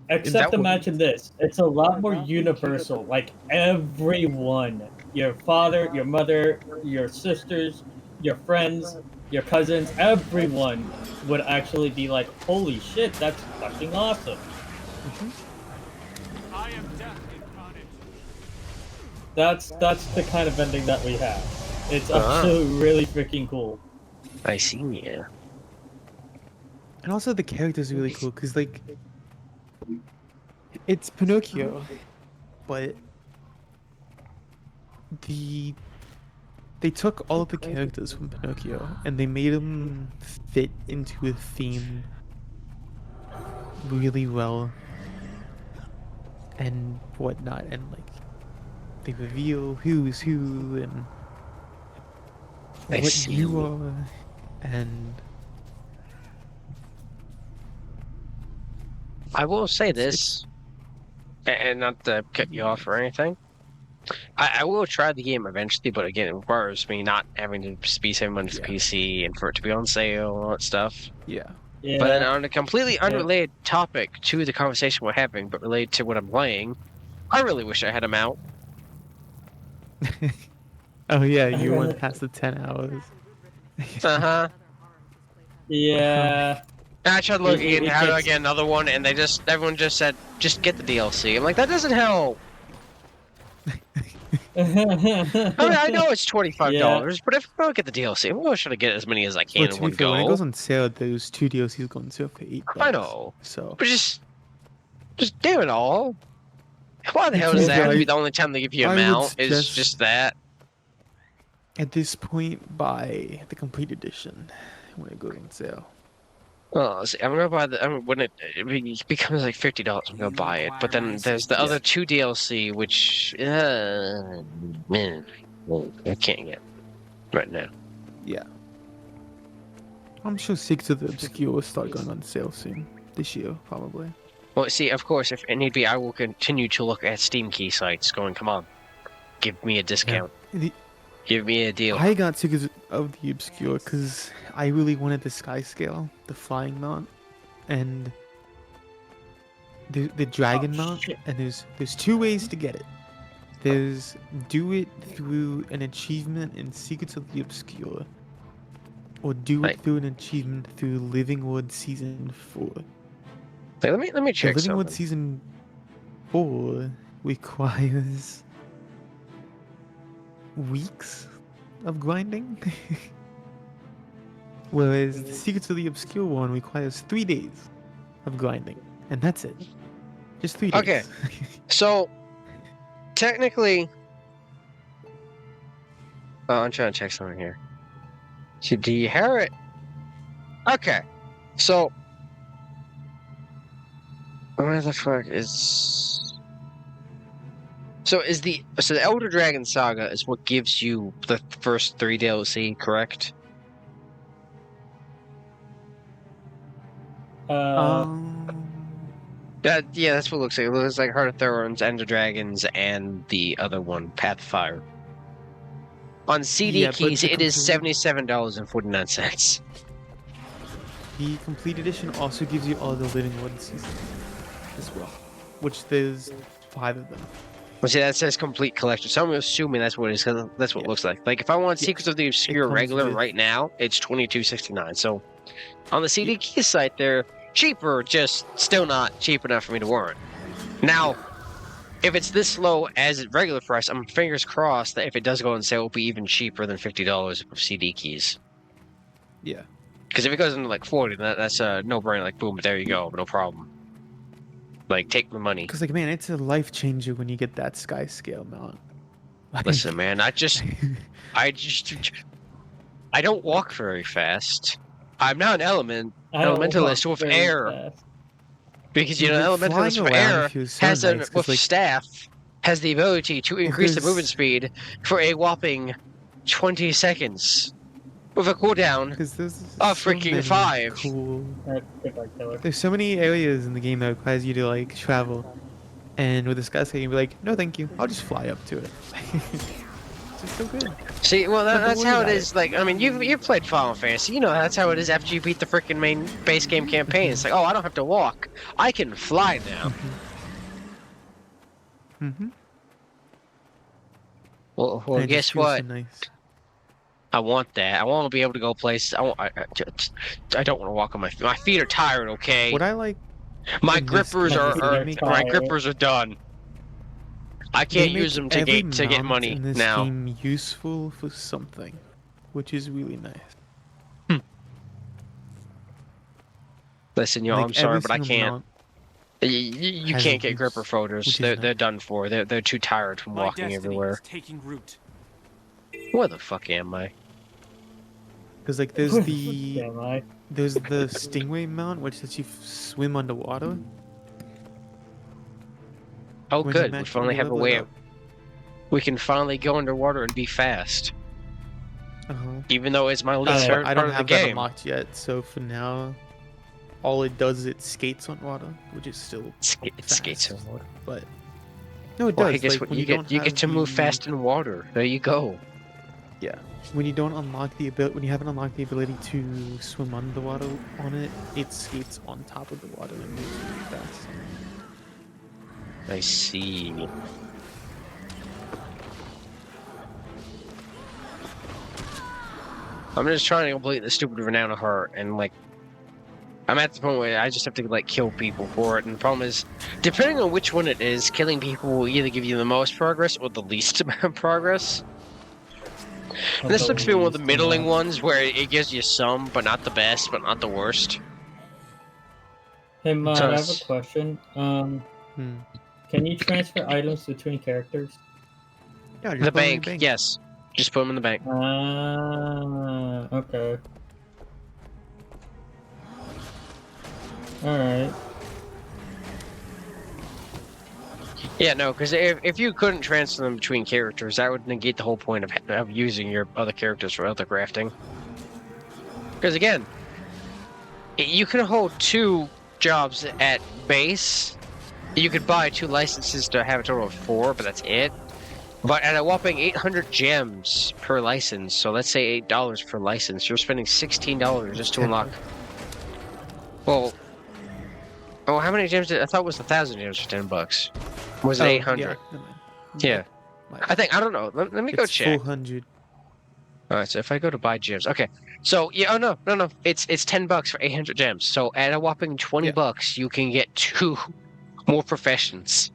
except would- imagine this: it's a lot more universal. Like everyone, your father, your mother, your sisters, your friends, your cousins, everyone would actually be like, "Holy shit, that's fucking awesome!" I am death incarnate. That's the kind of ending that we have. It's Ah. actually really freaking cool. I see. Yeah. And also the character's really cool because like it's Pinocchio, but they took all of the characters from Pinocchio and they made them fit into a theme really well and whatnot, and like they reveal who's who and I what see. you are, and I will say It's- this, and not to cut you off or anything. I will try the game eventually, but again, it requires me not having to be saving money for Yeah. PC and for it to be on sale and all that stuff. yeah. Yeah. But then on a completely unrelated topic to the conversation we're having, but related to what I'm playing, I really wish I had them out. Oh yeah, you went past the 10 hours. Uh-huh. Yeah. I tried looking It at how do I takes- get another one, and everyone just said, just get the DLC. I'm like, that doesn't help. I mean, I know it's $25, but if I don't get the DLC, I'm going to try to get as many as I can Well, in to one be fair, when it go. goes on sale, those 2 DLCs go on sale for $8. I know. So But just do it all. Why the hell does that have to be the only time they give you a I would mount? Is suggest- just that. at this point, buy the complete edition when it goes on sale. Well, see, I'm gonna buy the. I mean, when it becomes like $50, I'm gonna buy it. But then there's the other 2 DLC, which man, I can't get right now. Yeah. I'm sure Secrets of the Obscure will start going on sale soon. This year, probably. Well, see, of course, if need be, I will continue to look at Steam key sites going, come on, give me a discount. Give me a deal. I got Secrets of the Obscure because I really wanted the Sky Scale, the flying mount, and the dragon mount. shit. And there's two ways to get it. There's do it through an achievement in Secrets of the Obscure, or do it Right. through an achievement through Livingwood Season 4. Like, let me check Livingwood something. Season 4 requires weeks of grinding, whereas the Secrets of the Obscure one requires 3 days of grinding, and that's it. Just 3 days. Okay. So, technically, I'm trying to check something here. So, do you hear it? Okay. So, where the fuck is? So the Elder Dragon Saga is what gives you the first 3 DLC, correct? Yeah, that's what it looks like. It looks like Heart of Thorns, Ender Dragons, and the other one, Pathfire. On CD Yeah, but keys, the it is complete- $77.49. The complete edition also gives you all the Livingwood seasons as well, which there's 5 of them. Well, see, that says complete collection, so I'm assuming that's what it is, 'cause that's what it looks like. Like, if I want Yeah. Secrets of the Obscure comes regular with- right now, it's $22.69. So, on the CD key site, they're cheaper, just still not cheap enough for me to warrant. Now, if it's this low as at regular price, I'm fingers crossed that if it does go on sale, it'll be even cheaper than $50 of CD keys. Yeah. Because if it goes into like 40, that's a no-brainer. Like, boom, there you go, no problem. Like, take the money. Because, like, man, it's a life changer when you get that Sky Scale mount. Like, Listen, man, I don't walk very fast. I'm not an I don't elementalist walk with very air. fast. Because, Dude, elementalist flying with around air feels so has nice, 'cause, with like, staff has the ability to increase the there's- movement speed for a whopping 20 seconds. With a cooldown. Because there's freaking many 5. cool. Goodbye, killer. There's so many areas in the game that requires you to like travel, and with the Sky Scale, you can be like, no, thank you, I'll just fly up to it. It's just so good. See, well, Don't that's worry how it about is. Like, I mean, you've played Final Fantasy. You know that's how it is after you beat the freaking main base game campaign. It's like, oh, I don't have to walk. I can fly now. Mm-hmm. Well, And it guess just feels what? So nice. I want that. I want to be able to go places. I don't want to walk on my feet. My feet are tired. Okay. What I like, My in this grippers game are, is are they make- my grippers are done. I they can't use make them to every get mount money in this now. game useful for something, which is really nice. Listen, yo, Like, I'm sorry, every but I single can't. mount You has can't a get gripper use, folders. which is They're nice. done for. They're too tired from My walking destiny everywhere. is taking root. Where the fuck am I? Because like there's the Am I? there's the Stingray mount, which lets you swim underwater. Oh, when you good. We max- finally when you have a level it way. up. We can finally go underwater and be fast. Uh-huh. Even though it's my least Alright, favorite I part don't of the have that game. unlocked yet, so for now, all it does is it skates on water, which is still It skates fast. on water. But no, it Well, does. I guess like, what when you don't get, you get have to move the- fast in water. There you go. Yeah, when you don't unlock the ability, when you haven't unlocked the ability to swim underwater on it, it skates on top of the water and moves really fast. I see. I'm just trying to complete the stupid Renown of Heart, and like, I'm at the point where I just have to like kill people for it. And the problem is, depending on which one it is, killing people will either give you the most progress or the least amount of progress. And this looks to be one of the middling ones where it gives you some, but not the best, but not the worst. Hey, Matt, So I have a it's- question. Hmm. Can you transfer items between characters? Yeah, just The put 'em in bank, yes. Just put them in the bank. Ah, okay. Alright. Yeah, no, because if you couldn't transfer them between characters, that would negate the whole point of using your other characters for other crafting. Because again, You can hold 2 jobs at base. You could buy 2 licenses to have a total of 4, but that's it. But at a whopping 800 gems per license, so let's say $8 per license, you're spending $16 just to unlock. Well, oh, how many gems did I thought it was 1,000 gems for $10? Was it 800? Yeah, never mind. Yeah. My I don't know. Let me go it's check. 400. All right, so if I go to buy gems, okay. So yeah, oh no, it's $10 for 800 gems. So at a whopping $20, you can get 2 more professions.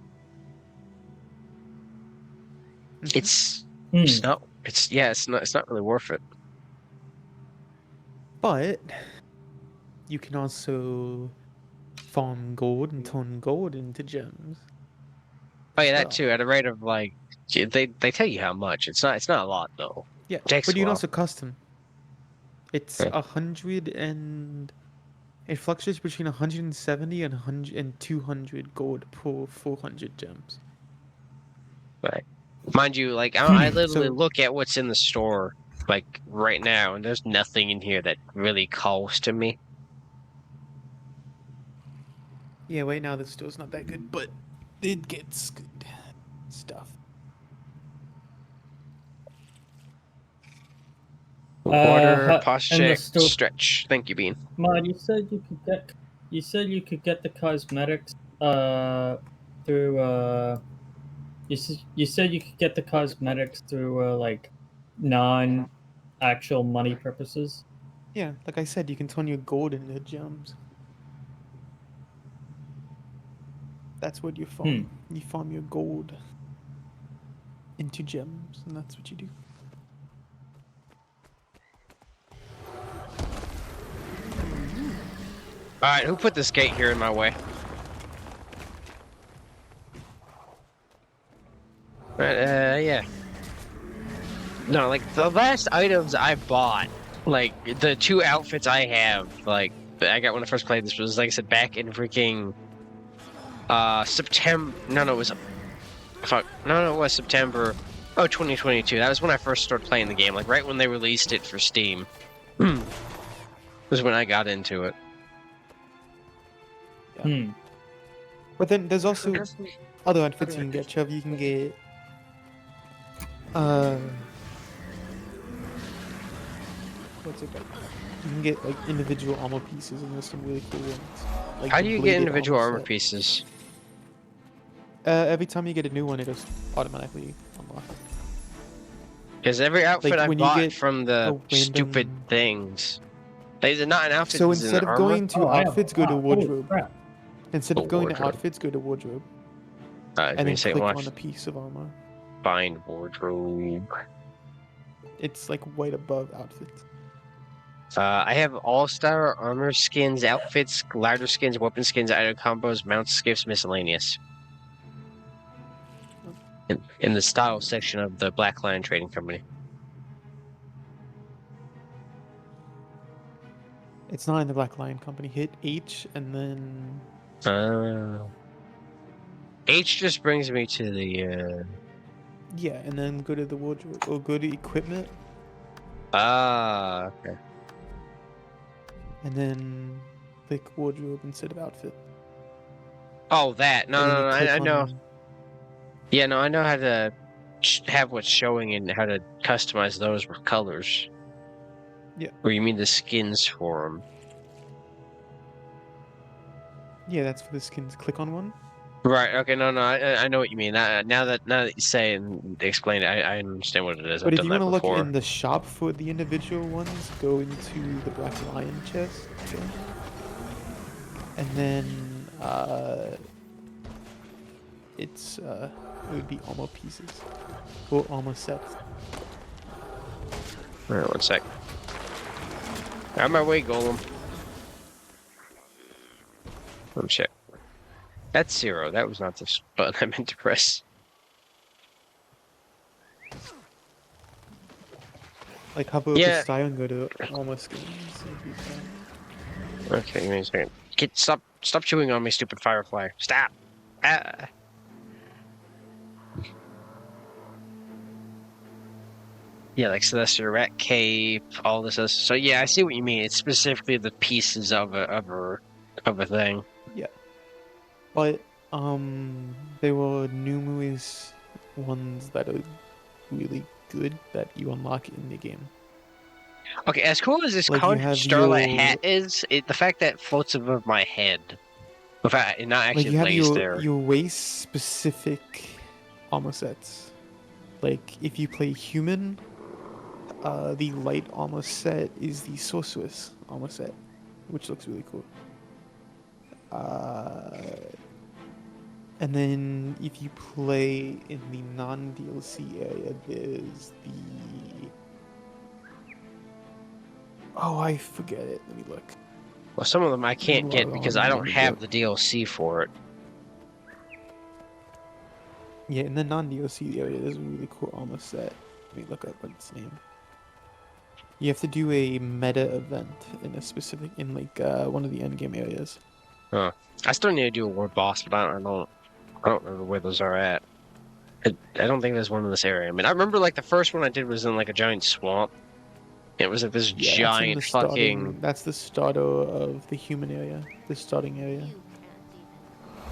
Mhm. It's not. It's not really worth it. But you can also farm gold and turn gold into gems. Oh yeah, as that well. too. At a rate of like, they tell you how much. It's not a lot though. Yeah, It takes but a you can while. also custom. It's Yeah. 100 and it fluctuates between 170 and 100 and 200 gold per 400 gems. Right. Mind you, like I literally So look at what's in the store like right now, and there's nothing in here that really calls to me. yeah, right now the store's not that good, but it gets good stuff. Water, In the posture, store, stretch. Thank you, Bean. Mod, you said you could get the cosmetics through you said you could get the cosmetics through like non actual money purposes. Yeah, like I said, you can turn your gold into gems. That's what you farm. You farm your gold into gems, and that's what you do. All right, who put this gate here in my way? Yeah. No, like the last items I bought, like the 2 outfits I have, like I got when I first played this was like I said back in freaking September. No, it was fuck. No, it was September. Oh, 2022. That was when I first started playing the game. Like right when they released it for Steam. Was when I got into it. Yeah. But then there's also other outfits you can get, Chubb. You can get what's it called? You can get like individual armor pieces, and there's some really cool ones. Like How the do you get bladed individual armor set. pieces? Every time you get a new one, it just automatically unlocks. Because every outfit Like, I when you bought get from the a stupid random- things. Is it not an outfit? So is it an instead of armor? going to outfits, go to Holy wardrobe. crap. Instead of Oh, going to wardrobe. outfits, go to wardrobe, When and you then say click watch, on a piece of armor. find wardrobe. It's like right above outfits. I have all-star armor skins, outfits, glider skins, weapon skins, item combos, mount skips, miscellaneous. In the style section of the Black Lion Trading Company. It's not in the Black Lion Company. Hit H and then H just brings me to the yeah, and then go to the wardrobe or go to equipment, okay. and then click wardrobe instead of outfit. Oh, that. No, And then no, you no, click I know. on- Yeah, no, I know how to have what's showing and how to customize those with colors. Yeah. Or you mean the skins for them? Yeah, that's for the skins. Click on one. Right. Okay. No. I know what you mean. Now that you say and explain it, I understand what it is. But I've if done you that want to look before. in the shop for the individual ones, go into the Black Lion chest. Okay. And then it's it would be armor pieces or armor sets. All right. 1 sec. Out of my way, Golem. Let me check. That's 0. That was not the button I meant to press. Like how about Yeah. the style and go to armor skins? It'd be fun. Okay, give me a second. Stop chewing on me, stupid firefly. Stop. Ah. Yeah, like Celestial Rat Cape, all this. So yeah, I see what you mean. It's specifically the pieces of a thing. Yeah. But there were numerous ones that are really good that you unlock in the game. Okay, as cool as this Like you conch have starlight your hat is, the fact that it floats above my head, in fact, it not like actually you have lays there. your race specific armor sets. Like if you play human, the light armor set is the sorceress armor set, which looks really cool. And then if you play in the non-DLC area, there's the... Oh, I forget it. Let me look. Well, some of them I can't Log get because on I and don't let me have look. the DLC for it. Yeah, in the non-DLC area, there's a really cool armor set. Let me look up what its name. You have to do a meta event in a specific, in like one of the endgame areas. Huh. I still need to do a war boss, but I don't remember where those are at. I don't think there's one in this area. I mean, I remember like the first one I did was in like a giant swamp. It was like this Yeah, that's in the giant fucking. That's the starter of the human area. The starting area You can't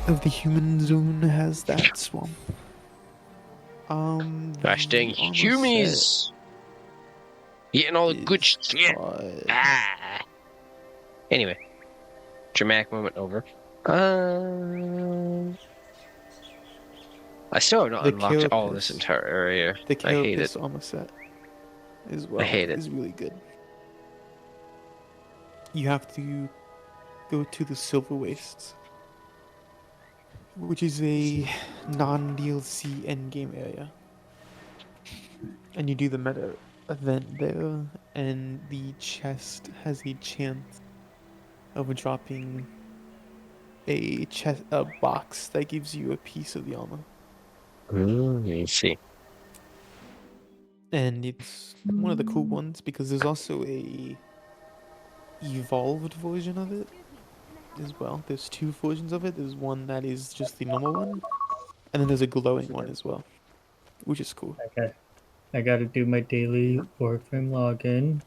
even. of the human zone has that swamp. Gosh dang The armor set humies! Getting all the good is shit. called... Ah. Anyway, dramatic moment over. I still have not The unlocked all of this Carapace. entire area. The I hate it. Carapace armor set as I well hate it. is really good. You have to go to the Silver Wastes, which is a non-DLC endgame area. And you do the meta event there, and the chest has a chance of dropping a box that gives you a piece of the armor. Let's see. And it's one of the cool ones because there's also a evolved version of it as well. There's two versions of it. There's one that is just the normal one, and then there's a glowing one as well, which is cool. Okay. I gotta do my daily Warframe login.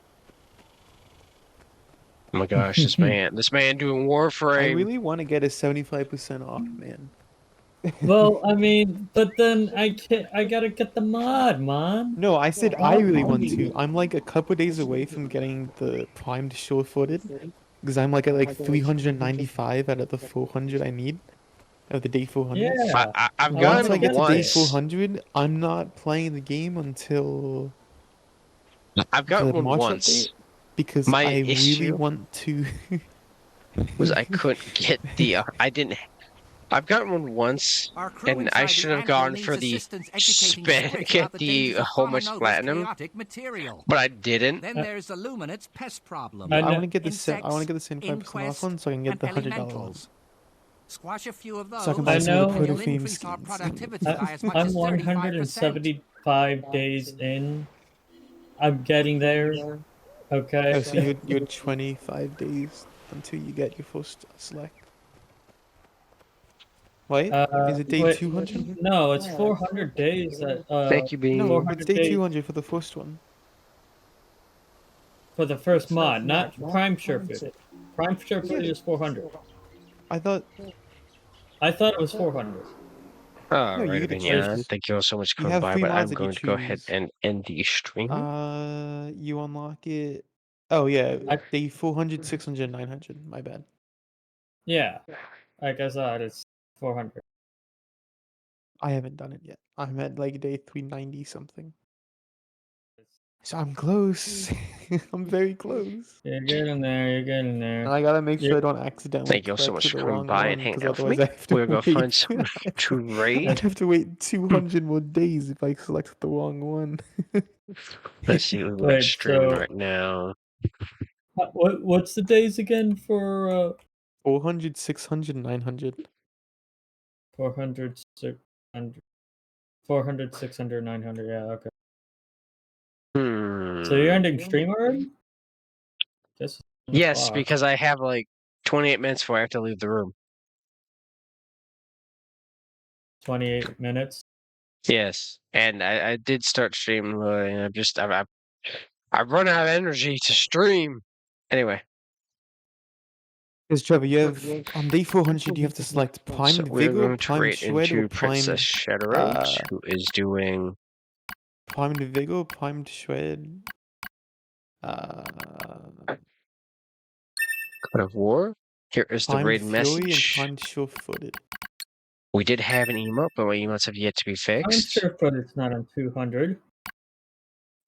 Oh my gosh, this man doing I Warframe. really want to get a 75% off, man. Well, I mean, but then I gotta get the mod, man. No, I said I really want to. I'm like a couple days away from getting the primed sure-footed, because I'm like at like 395 out of the 400 I need, of the day 400. Yeah, I've I Once wanna I gotten get it to day once. 400, I'm not playing the game until I've the gotten one March once. update, because My I really issue want to. was I couldn't get the. I didn't. I've gotten one once, Our crew and I inside should the have anthill gone needs for the assistance educating Squish get about the the dangers of homeless Farnova's platinum, chaotic material. but I didn't. Then there's Illuminate's pest problem. I I know. want to get the I want to Insects, get the 75% off inquest, one, so I can get and the $100 one, elementals. Squash a few of those, so I can I buy some of the know. and you'll proto-fame increase our skins. productivity I, by as much I'm as 35%. 175 days in. I'm getting there. Okay. Oh, so you're 25 days until you get your first select. Wait, is it day Wait, 200? no, it's 400 days. Thank you, Bean. No, it's 400 day days 200 for the first one. for the first mod, not Prime Sure-Footed. Prime Yeah. Sure-Footed is 400. I thought I thought it was 400. All no, you right, get to Bean. choose. Thank you all so much for You coming have by, 3 but mods I'm that you going to go ahead choose. and end the stream. You unlock it. Oh yeah, I- day 400, 600, 900. My bad. Yeah, like I thought, it's 400. I haven't done it yet. I'm at like day 390 something. So I'm close. I'm very close. You're getting there. You're getting there. And I gotta make sure I don't accidentally Thank you all so click much to for the coming wrong by and one, hanging because out with otherwise me. I have to We're gonna wait. find some to raid. I'd have to wait 200 more days if I select the wrong one. Let's see, we're Wait, streaming so right now. what's the days again for 400, 600, 900. 400, 600, 400, 600, 900? Yeah, okay. So you're ending stream already? Just on the Yes, clock. because I have like 28 minutes before I have to leave the room. 28 minutes. Yes, and I did start streaming, and I've run out of energy to stream. Anyway, Because Trevor, you have on day 400, you have to select so primed we're vigor, going to primed rate shred, or into Princess Shadowrose, who is doing primed vigor, primed shred. God of War. Here is the Primed raid fury and message. primed sure-footed. We did have an emote, but my emotes have yet to be I'm fixed. sure, but it's not on 200.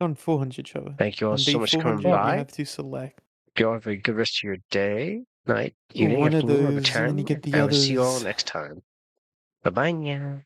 On 400, Trevor. Thank you all On so day much for coming 400, you by. have to select You all have a good rest of your day, night, evening, one of afternoon, whatever those, and then time. you get the I will see you all others. next time. Bye bye now.